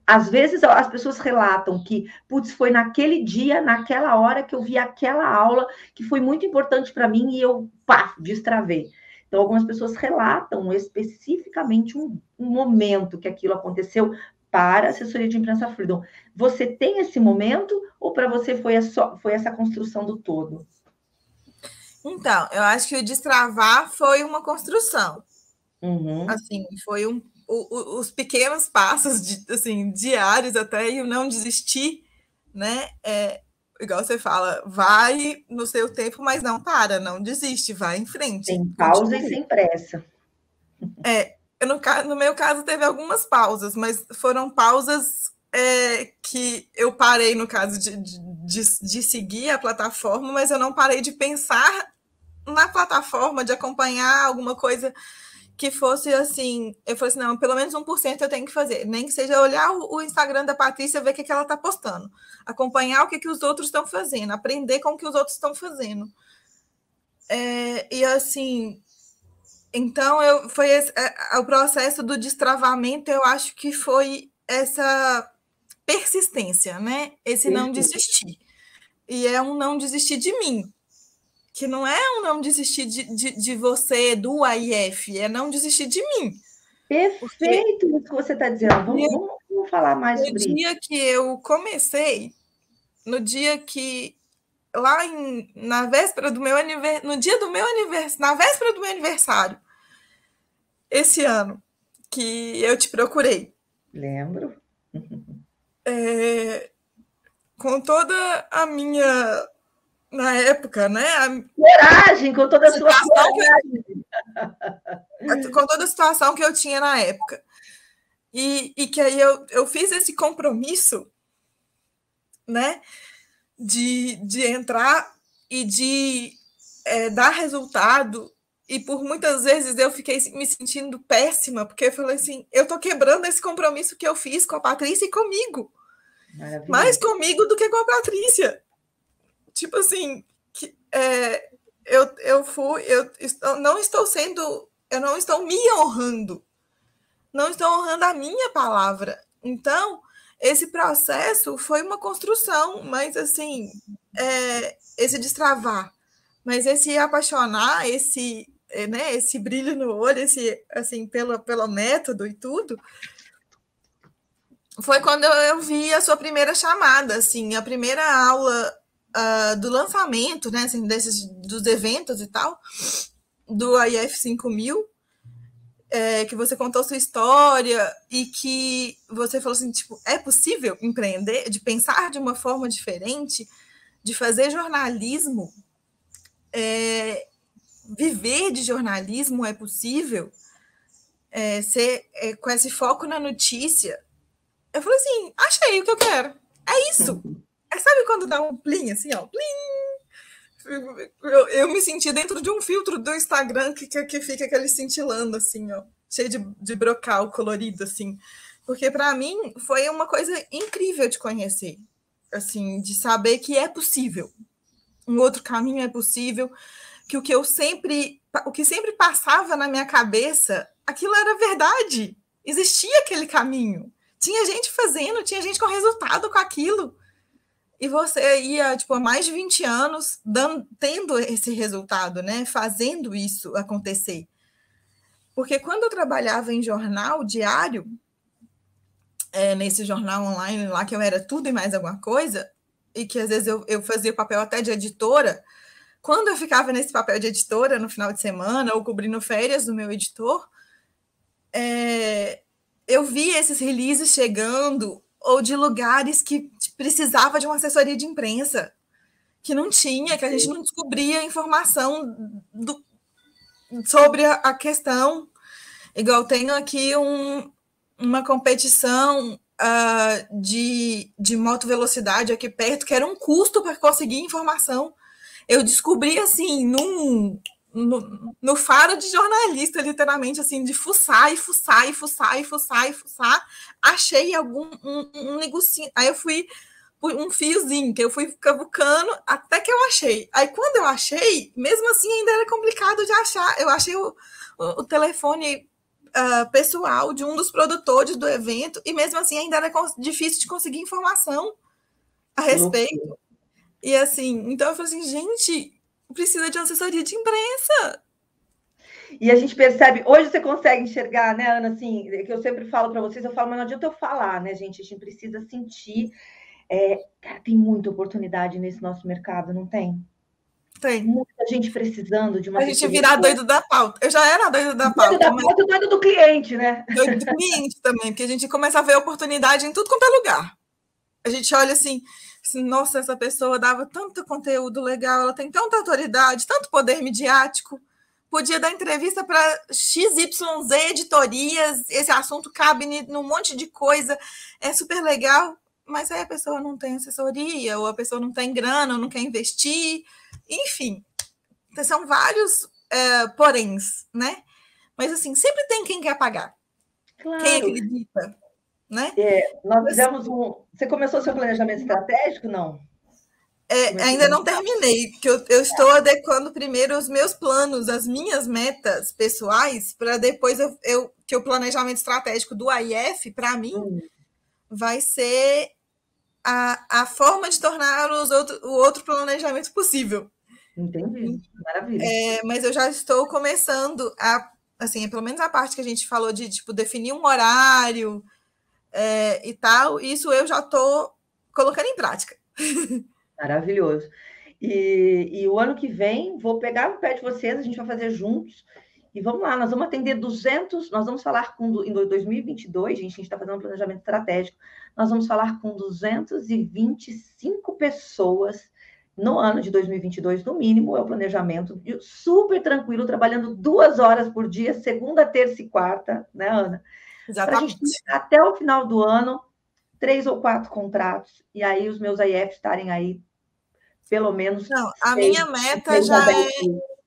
Às vezes as pessoas relatam que, putz, foi naquele dia, naquela hora que eu vi aquela aula que foi muito importante para mim e eu, pá, destravei. Então, algumas pessoas relatam especificamente um momento que aquilo aconteceu para a assessoria de imprensa Freedom. Você tem esse momento ou para você foi essa construção do todo? Então, eu acho que o destravar foi uma construção. Assim, foi os pequenos passos assim, diários até e o não desistir, né? Igual você fala, vai no seu tempo, mas não para, não desiste, vai em frente. Sem pausa e sem pressa. No meu caso, teve algumas pausas, mas foram pausas que eu parei, no caso de seguir a plataforma, mas eu não parei de pensar na plataforma, de acompanhar alguma coisa que fosse assim. Eu falei assim: não, pelo menos 1% eu tenho que fazer, nem que seja olhar o Instagram da Patrícia, ver o que ela está postando, acompanhar o que os outros estão fazendo, aprender com o que os outros estão fazendo. E assim. Então, o processo do destravamento, eu acho que foi essa persistência, né? Esse não desistir. E é um não desistir de mim, que não é um não desistir de você, do AIF, é não desistir de mim. Perfeito isso que você está dizendo. Vamos falar mais sobre isso. No dia que eu comecei, no dia que na véspera do meu aniversário, no dia do meu aniversário, na véspera do meu aniversário, esse ano, que eu te procurei. Lembro. Com toda a minha, na época, né? Coragem, com toda a sua coragem. Com toda a situação que eu tinha na época. E que aí eu fiz esse compromisso, né? De entrar e de dar resultado. E por muitas vezes eu fiquei me sentindo péssima, porque eu falei assim, eu tô quebrando esse compromisso que eu fiz com a Patrícia e comigo. Mais comigo do que com a Patrícia. Tipo assim, eu não estou me honrando. Não estou honrando a minha palavra. Então, esse processo foi uma construção, mas assim, esse destravar, mas esse apaixonar, esse brilho no olho, esse assim pelo método e tudo, foi quando eu vi a sua primeira chamada, assim, a primeira aula do lançamento, né, assim, dos eventos e tal, do IF 5000, que você contou sua história e que você falou assim, tipo, é possível empreender, de pensar de uma forma diferente, de fazer jornalismo, viver de jornalismo é possível, com esse foco na notícia. Eu falei assim, achei o que eu quero. É isso. Sabe quando dá um plim, assim, ó, plim? Eu me senti dentro de um filtro do Instagram que fica aquele cintilando, assim, ó, cheio de brocal colorido, assim. Porque para mim foi uma coisa incrível de conhecer, assim, de saber que é possível. Um outro caminho é possível, que o que sempre passava na minha cabeça, aquilo era verdade. Existia aquele caminho. Tinha gente fazendo, tinha gente com resultado com aquilo. E você ia, tipo, há mais de 20 anos tendo esse resultado, né? Fazendo isso acontecer. Porque quando eu trabalhava em jornal diário, nesse jornal online lá, que eu era tudo e mais alguma coisa, e que às vezes eu fazia o papel até de editora, quando eu ficava nesse papel de editora no final de semana, ou cobrindo férias do meu editor, eu via esses releases chegando, ou de lugares que precisava de uma assessoria de imprensa, que não tinha, que a gente não descobria informação sobre a questão. Igual tenho aqui uma competição de moto velocidade aqui perto, que era um custo para conseguir informação. Eu descobri, assim, no faro de jornalista, literalmente, assim, de fuçar e fuçar e fuçar e fuçar e fuçar, achei um negocinho. Aí eu fui um fiozinho, que eu fui cavucando até que eu achei. Aí quando eu achei, mesmo assim ainda era complicado de achar. Eu achei o telefone pessoal de um dos produtores do evento, e mesmo assim ainda era difícil de conseguir informação a respeito. E assim, então eu falei assim, gente, precisa de uma assessoria de imprensa. E a gente percebe, hoje você consegue enxergar, né, Ana, assim, que eu sempre falo para vocês, eu falo, mas não adianta eu falar, né, gente, a gente precisa sentir. Cara, tem muita oportunidade nesse nosso mercado, não tem? Tem. Muita gente precisando de uma A gente virar doido da pauta. Eu já era doido da pauta. Doido da pauta e doido do cliente, né? Doido do cliente também, porque a gente começa a ver oportunidade em tudo quanto é lugar. A gente olha assim, nossa, essa pessoa dava tanto conteúdo legal, ela tem tanta autoridade, tanto poder midiático, podia dar entrevista para XYZ editorias, esse assunto cabe num monte de coisa, é super legal, mas aí a pessoa não tem assessoria, ou a pessoa não tem grana, ou não quer investir, enfim, são vários poréns, né? Mas assim, sempre tem quem quer pagar, claro. Quem acredita, né? Nós fizemos Você começou seu planejamento estratégico, não? Ainda não terminei, que eu estou adequando primeiro os meus planos, as minhas metas pessoais, para depois que o planejamento estratégico do AIF, para mim, vai ser a forma de tornar o outro planejamento possível. Entendi, maravilha. Mas eu já estou começando assim, pelo menos a parte que a gente falou de tipo, definir um horário e tal, isso eu já estou colocando em prática. Maravilhoso. E o ano que vem, vou pegar no pé de vocês, a gente vai fazer juntos. E vamos lá, nós vamos atender 200, nós vamos falar em 2022, gente, a gente está fazendo um planejamento estratégico, nós vamos falar com 225 pessoas no ano de 2022, no mínimo, é o planejamento super tranquilo, trabalhando 2 horas por dia, segunda, terça e quarta, né, Ana? Para a gente ter, até o final do ano, 3 ou 4 contratos, e aí os meus IFs estarem aí, pelo menos... Não, a minha meta já é...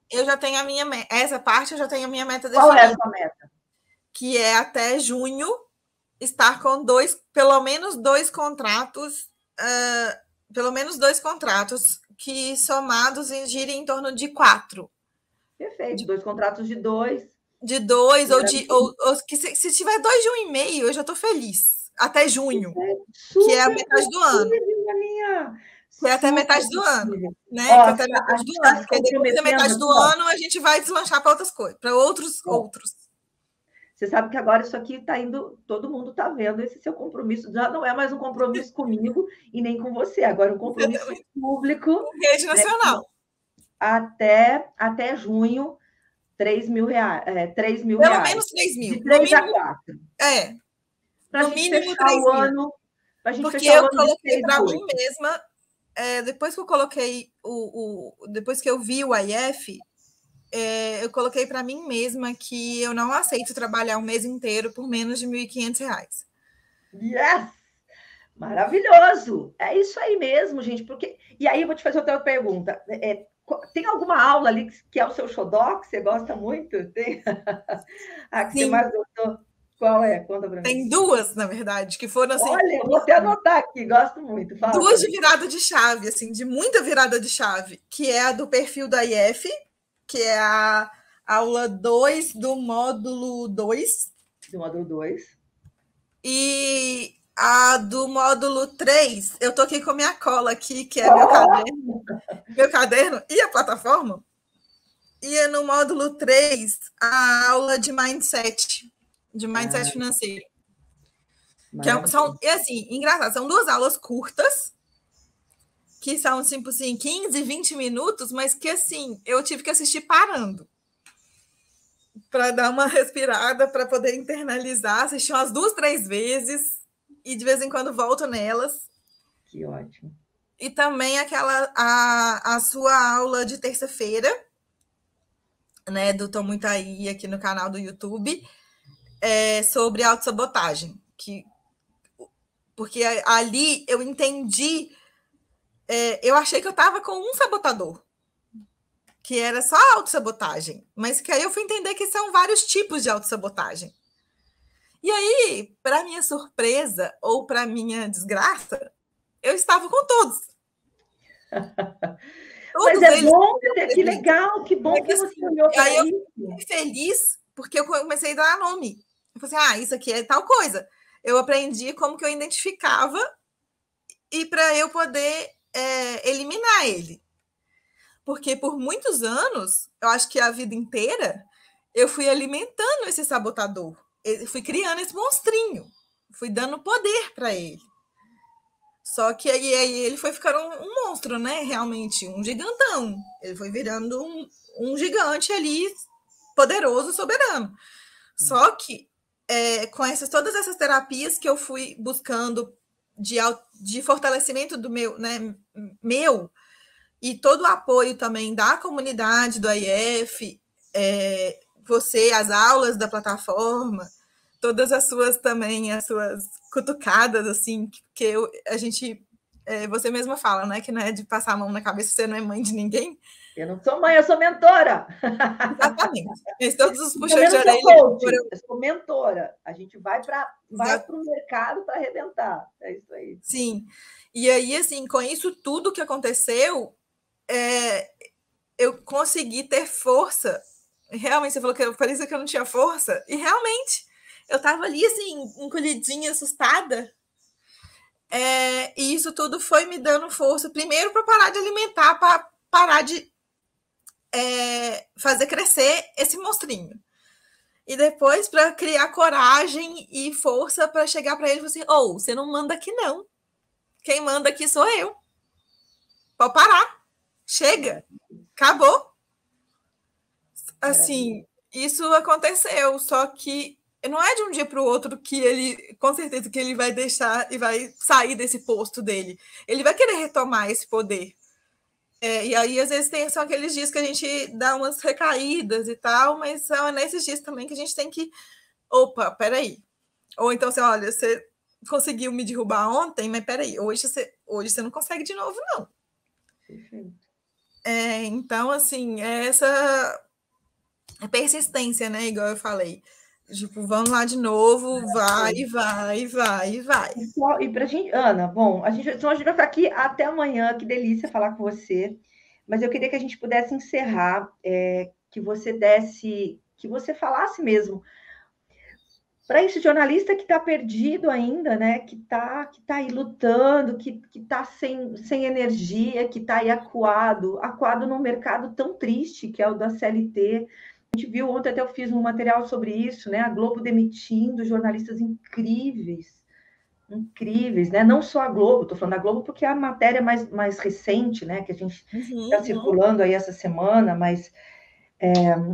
Eu já tenho a minha meta. Essa parte eu já tenho a minha meta definida. Qual é a sua meta? Que é até junho estar com pelo menos dois contratos, que somados girem em torno de 4. Perfeito, 2 contratos de 2. De 2, ou que se tiver 2 de 1,5, eu já estou feliz. Até junho, que é a metade do ano. Que é até metade do ano, né? Ó, que é até metade do ano. Porque depois da metade do ano a gente vai deslanchar para outras coisas, para outros. Você sabe que agora isso aqui está indo, todo mundo está vendo esse seu compromisso, já não é mais um compromisso comigo e nem com você, agora é um compromisso público. Rede nacional. Né, até junho, 3 mil reais. Pelo menos 3 mil. De 3 a 4. Para no mínimo 3 mil. Ano, porque eu coloquei para mim mesma, depois que eu coloquei depois que eu vi o IF, eu coloquei para mim mesma que eu não aceito trabalhar um mês inteiro por menos de R$ 1.500. Yes! Maravilhoso! É isso aí mesmo, gente. Porque... E aí eu vou te fazer outra pergunta. Tem alguma aula ali que é o seu xodó, que você gosta muito? Tem? A que você mais gostou? Qual é? Conta para mim. Tem 2, na verdade, que foram assim... Olha, eu vou até anotar aqui, gosto muito. Fala, 2 de virada de chave, assim, de muita virada de chave, que é a do perfil da IF, que é a aula 2 do módulo 2. Do módulo 2. E a do módulo 3, eu tô aqui com a minha cola aqui, que é meu caderno e a plataforma. E é no módulo 3, a aula de mindset financeiro. Que são, assim, engraçado, são 2 aulas curtas, que são, tipo assim, 15, 20 minutos, mas que, assim, eu tive que assistir parando para dar uma respirada, para poder internalizar, assistir umas 2, 3 vezes, e de vez em quando volto nelas. Que ótimo. E também a sua aula de terça-feira, né, do Tô Muito Aí, aqui no canal do YouTube, sobre autossabotagem, porque ali eu entendi, eu achei que eu estava com um sabotador, que era só autossabotagem, mas que aí eu fui entender que são vários tipos de autossabotagem. E aí, para minha surpresa, ou para minha desgraça, eu estava com todos. Mas é bom, que legal, que bom que você olhou para isso. Aí eu fiquei feliz, porque eu comecei a dar nome. Eu falei assim, isso aqui é tal coisa. Eu aprendi como que eu identificava e para eu poder eliminar ele. Porque por muitos anos, eu acho que a vida inteira, eu fui alimentando esse sabotador. Eu fui criando esse monstrinho. Fui dando poder para ele. Só que aí ele foi ficando um monstro, né? Realmente, um gigantão. Ele foi virando um gigante ali, poderoso, soberano. Só que com todas essas terapias que eu fui buscando de fortalecimento do meu, né, e todo o apoio também da comunidade do IF, você, as aulas da plataforma, todas as suas cutucadas, assim, que a gente, você mesma fala, né, que não é de passar a mão na cabeça, você não é mãe de ninguém. Eu não sou mãe, eu sou mentora. Exatamente. Todos os puxões de orelha. Eu sou mentora. A gente vai para o mercado para arrebentar. É isso aí. Sim. E aí, assim, com isso tudo que aconteceu, eu consegui ter força. Realmente, você falou que parecia que eu não tinha força. E realmente, eu estava ali, assim, encolhidinha, assustada. E isso tudo foi me dando força. Primeiro, para parar de alimentar, para parar de fazer crescer esse monstrinho. E depois, para criar coragem e força para chegar para ele e falar assim, você não manda aqui, não. Quem manda aqui sou eu. Pode parar. Chega. Acabou. Assim, isso aconteceu, só que não é de um dia para o outro que ele, com certeza, que ele vai deixar e vai sair desse posto dele. Ele vai querer retomar esse poder. E aí, às vezes, são aqueles dias que a gente dá umas recaídas e tal, mas são nesses dias também que a gente tem que. Opa, peraí. Ou então, assim, olha, você conseguiu me derrubar ontem, mas peraí, hoje você não consegue de novo, não. Perfeito. Então, assim, essa persistência, né? Igual eu falei. Tipo, vamos lá de novo, vai. E pra gente, Ana, bom, então a gente vai ficar aqui até amanhã, que delícia falar com você. Mas eu queria que a gente pudesse encerrar, que você falasse mesmo para esse jornalista que está perdido ainda, né? Que tá aí lutando, que está sem energia, que está aí acuado num mercado tão triste que é o da CLT. A gente viu ontem, até eu fiz um material sobre isso, né? A Globo demitindo jornalistas incríveis, né? Não só a Globo, estou falando da Globo porque é a matéria mais recente, né? Que a gente está circulando aí essa semana, mas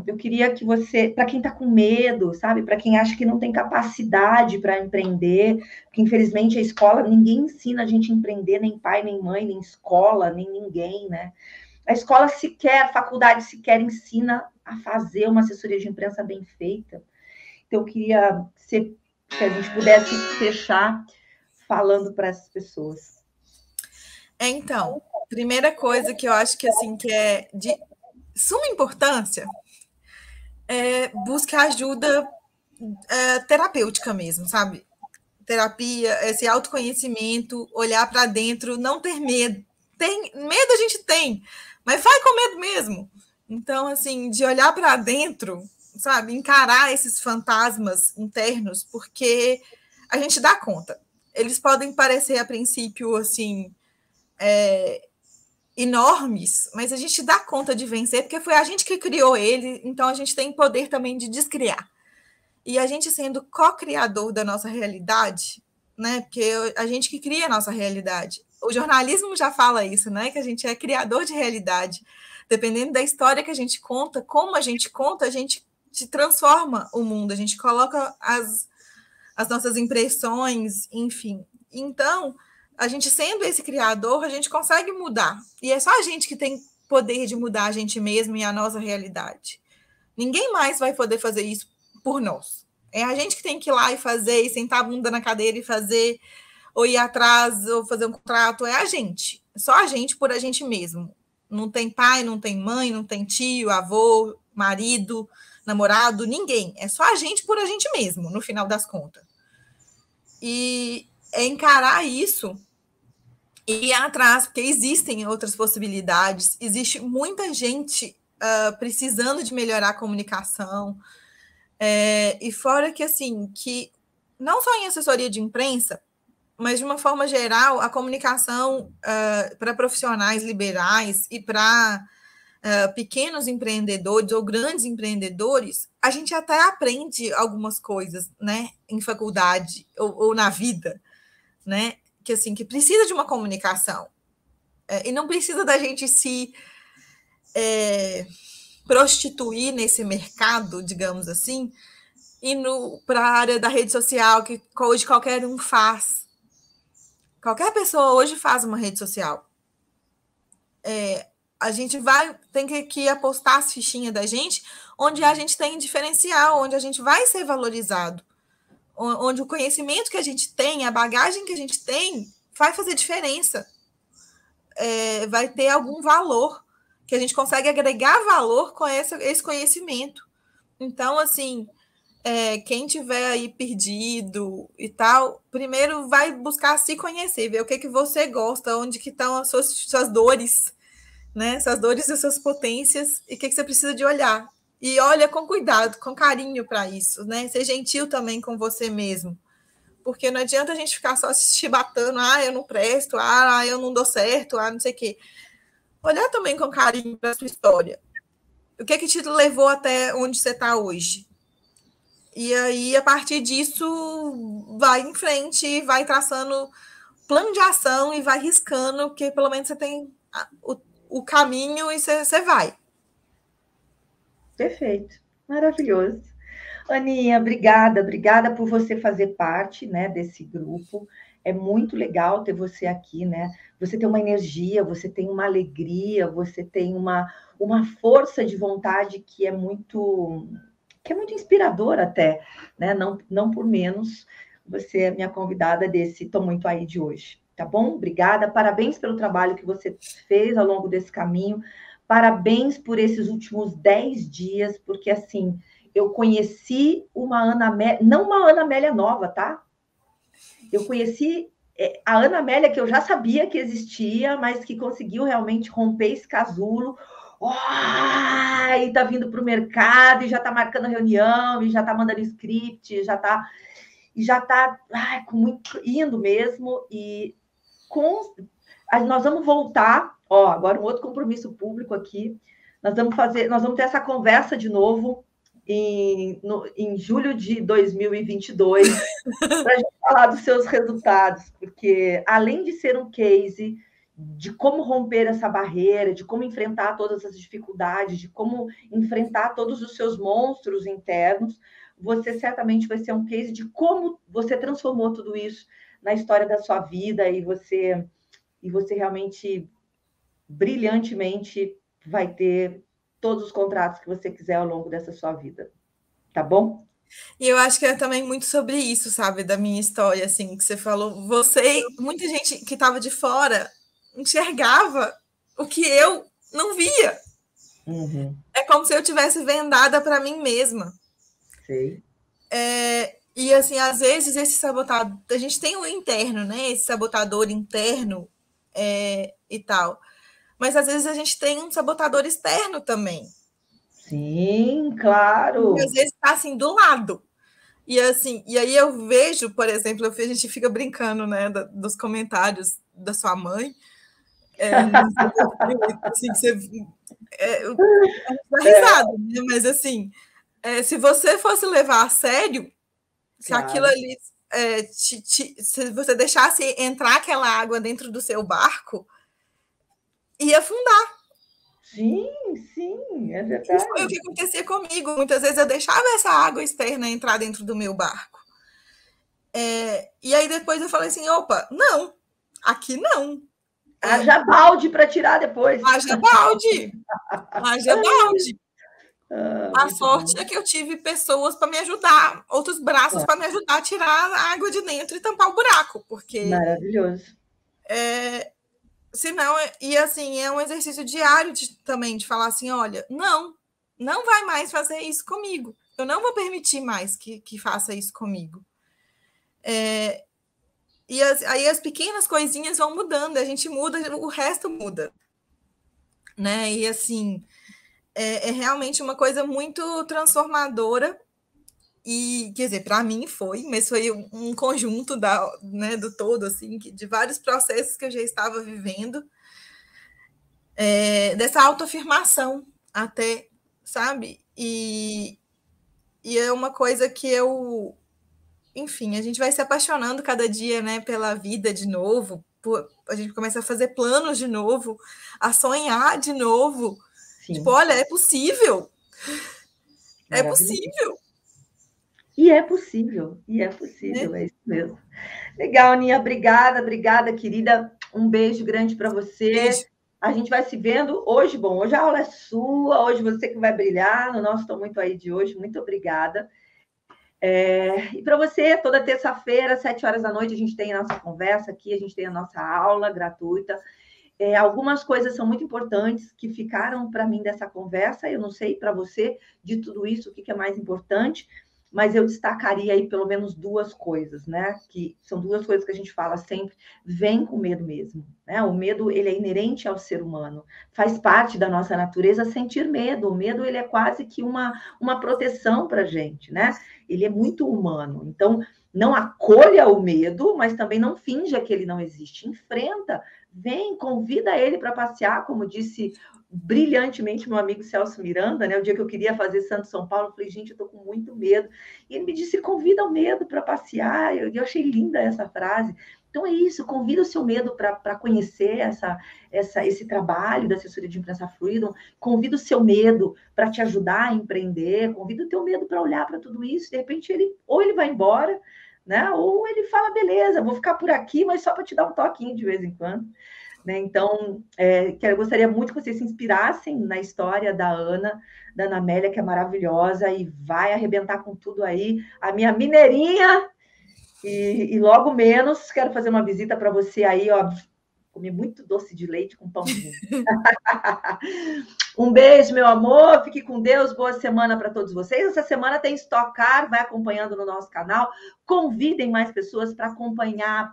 eu queria que você, para quem está com medo, sabe? Para quem acha que não tem capacidade para empreender, porque infelizmente a escola, ninguém ensina a gente a empreender, nem pai, nem mãe, nem escola, nem ninguém, né? A escola sequer, a faculdade sequer ensina a fazer uma assessoria de imprensa bem feita. Então, eu queria que a gente pudesse fechar falando para essas pessoas. Então, primeira coisa que eu acho que, assim, que é de suma importância é buscar ajuda terapêutica mesmo, sabe? Terapia, esse autoconhecimento, olhar para dentro, não ter medo. Medo a gente tem, mas vai com medo mesmo. Então, assim, de olhar para dentro, sabe? Encarar esses fantasmas internos, porque a gente dá conta. Eles podem parecer, a princípio, assim, enormes, mas a gente dá conta de vencer, porque foi a gente que criou ele, então a gente tem poder também de descriar. E a gente sendo co-criador da nossa realidade, né? Porque a gente que cria a nossa realidade. O jornalismo já fala isso, né? Que a gente é criador de realidade. Dependendo da história que a gente conta, como a gente conta, a gente se transforma o mundo, a gente coloca as nossas impressões, enfim. Então, a gente sendo esse criador, a gente consegue mudar. E é só a gente que tem poder de mudar a gente mesmo e a nossa realidade. Ninguém mais vai poder fazer isso por nós. É a gente que tem que ir lá e fazer, e sentar a bunda na cadeira e fazer, ou ir atrás, ou fazer um contrato. É a gente. Só a gente por a gente mesmo. Não tem pai, não tem mãe, não tem tio, avô, marido, namorado, ninguém. É só a gente por a gente mesmo, no final das contas. E é encarar isso e ir atrás, porque existem outras possibilidades. Existe muita gente precisando de melhorar a comunicação. E fora que, assim, que não só em assessoria de imprensa, mas de uma forma geral, a comunicação para profissionais liberais e para pequenos empreendedores ou grandes empreendedores, a gente até aprende algumas coisas, né, em faculdade ou na vida, né, que assim, que precisa de uma comunicação. E não precisa da gente se prostituir nesse mercado, digamos assim, indo para a área da rede social, que hoje qualquer um faz. Qualquer pessoa hoje faz uma rede social. A gente tem que apostar as fichinhas da gente onde a gente tem diferencial, onde a gente vai ser valorizado, onde o conhecimento que a gente tem, a bagagem que a gente tem, vai fazer diferença. Vai ter algum valor, que a gente consegue agregar valor com esse conhecimento. Então, assim, quem tiver aí perdido e tal, primeiro vai buscar se conhecer, ver o que você gosta, onde que estão as suas dores, né? Suas dores e suas potências, e o que você precisa de olhar. E olha com cuidado, com carinho para isso, né? Ser gentil também com você mesmo. Porque não adianta a gente ficar só se chibatando, eu não presto, eu não dou certo, não sei o quê. Olhar também com carinho para a sua história. O que te levou até onde você está hoje? E aí, a partir disso, vai em frente, vai traçando plano de ação e vai riscando, porque pelo menos você tem o caminho e você vai. Perfeito. Maravilhoso. Aninha, obrigada por você fazer parte, né, desse grupo. É muito legal ter você aqui, né? Você tem uma energia, você tem uma alegria, você tem uma força de vontade que é muito inspiradora até, né? Não por menos, você é minha convidada desse Tô Muito Aí de hoje, tá bom? Obrigada, parabéns pelo trabalho que você fez ao longo desse caminho, parabéns por esses últimos 10 dias, porque assim, eu conheci uma Ana Amélia, não uma Ana Amélia nova, tá? Eu conheci a Ana Amélia, que eu já sabia que existia, mas que conseguiu realmente romper esse casulo. Oh, e tá vindo para o mercado, e já tá marcando reunião, e já tá mandando script, já tá indo mesmo. E nós vamos voltar, ó, agora um outro compromisso público aqui. Nós vamos ter essa conversa de novo em julho de 2022, para a gente falar dos seus resultados, porque além de ser um case de como romper essa barreira, de como enfrentar todas as dificuldades, de como enfrentar todos os seus monstros internos, você certamente vai ser um case de como você transformou tudo isso na história da sua vida e você realmente brilhantemente vai ter todos os contratos que você quiser ao longo dessa sua vida. Tá bom? E eu acho que é também muito sobre isso, sabe, da minha história, assim, que você falou. Muita gente que estava de fora enxergava o que eu não via. Uhum. É como se eu tivesse vendada para mim mesma. Sei. E assim, às vezes esse sabotador, a gente tem o interno, né? Esse sabotador interno e tal. Mas às vezes a gente tem um sabotador externo também. Sim, claro. E às vezes está assim do lado. E assim, e aí eu vejo, por exemplo, a gente fica brincando, né, dos comentários da sua mãe. Assim, você dá risada, né? Mas assim, se você fosse levar a sério, se Claro. aquilo ali, se você deixasse entrar aquela água dentro do seu barco, ia afundar. Sim, é verdade. Isso foi o que acontecia comigo. Muitas vezes eu deixava essa água externa entrar dentro do meu barco. E aí depois eu falei assim, opa, não, aqui não. Haja balde para tirar depois. Haja balde. Haja balde. A sorte é que eu tive pessoas para me ajudar, outros braços para me ajudar a tirar a água de dentro e tampar o buraco, porque maravilhoso. Senão, e assim, é um exercício diário também de falar assim, olha, não vai mais fazer isso comigo. Eu não vou permitir mais que faça isso comigo. Aí as pequenas coisinhas vão mudando, a gente muda, o resto muda. Né? E assim, é realmente uma coisa muito transformadora. E, quer dizer, para mim foi, mas foi um conjunto né, do todo, assim, de vários processos que eu já estava vivendo, dessa autoafirmação até, sabe? E é uma coisa que enfim, a gente vai se apaixonando cada dia, né, pela vida de novo, a gente começa a fazer planos de novo, a sonhar de novo. Sim. Tipo, olha, é possível. É possível. E é possível, é isso mesmo. Legal, Aninha, obrigada, querida. Um beijo grande para você. Beijo. A gente vai se vendo hoje. Bom, hoje a aula é sua, hoje você que vai brilhar no nosso Tô Muito Aí de hoje. Muito obrigada. E para você, toda terça-feira, 7 horas da noite, a gente tem a nossa conversa aqui, a gente tem a nossa aula gratuita. Algumas coisas são muito importantes que ficaram para mim dessa conversa. Eu não sei para você, de tudo isso, o que é mais importante, mas eu destacaria aí pelo menos 2 coisas, né? Que são 2 coisas que a gente fala sempre. Vem com medo mesmo, né? O medo, ele é inerente ao ser humano. Faz parte da nossa natureza sentir medo. O medo, ele é quase que uma proteção para a gente, né? Ele é muito humano. Então, não acolha o medo, mas também não finja que ele não existe. Enfrenta, vem, convida ele para passear, como disse brilhantemente meu amigo Celso Miranda, né? O dia que eu queria fazer Santos São Paulo, eu falei, gente, eu tô com muito medo. E ele me disse, convida o medo para passear. Eu achei linda essa frase. Então é isso, convida o seu medo para conhecer esse trabalho da assessoria de imprensa Freedom, convida o seu medo para te ajudar a empreender, convida o teu medo para olhar para tudo isso, de repente ele vai embora, né? Ou ele fala, beleza, vou ficar por aqui, mas só para te dar um toquinho de vez em quando. Né? Então, eu gostaria muito que vocês se inspirassem na história da Ana Amélia, que é maravilhosa e vai arrebentar com tudo aí. A minha mineirinha, e logo menos, quero fazer uma visita para você aí, ó. Comi muito doce de leite com pãozinho. Um beijo, meu amor. Fique com Deus. Boa semana para todos vocês. Essa semana tem Stock Car, vai acompanhando no nosso canal. Convidem mais pessoas para acompanhar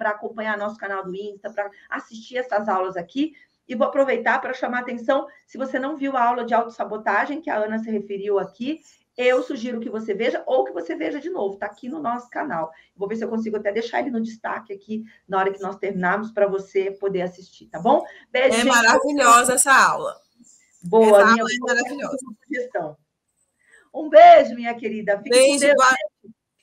nosso canal do Insta, para assistir essas aulas aqui. E vou aproveitar para chamar a atenção, se você não viu a aula de autossabotagem, que a Ana se referiu aqui, eu sugiro que você veja ou que você veja de novo, está aqui no nosso canal. Vou ver se eu consigo até deixar ele no destaque aqui na hora que nós terminarmos para você poder assistir, tá bom? Beijo, gente. Maravilhosa essa aula. Boa, essa minha aula é maravilhosa. Sugestão. Um beijo, minha querida. Fique beijo, com Deus.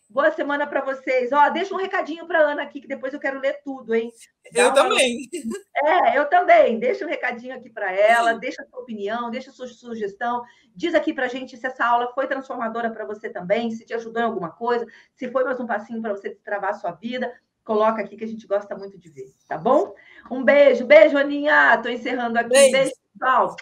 Boa semana para vocês. Ó, deixa um recadinho para Ana aqui, que depois eu quero ler tudo, hein? Eu também. Eu também. Deixa um recadinho aqui para ela, deixa a sua opinião, deixa a sua sugestão. Diz aqui para a gente se essa aula foi transformadora para você também, se te ajudou em alguma coisa, se foi mais um passinho para você destravar a sua vida. Coloca aqui que a gente gosta muito de ver, tá bom? Um beijo. Beijo, Aninha. Estou encerrando aqui. Beijo, pessoal.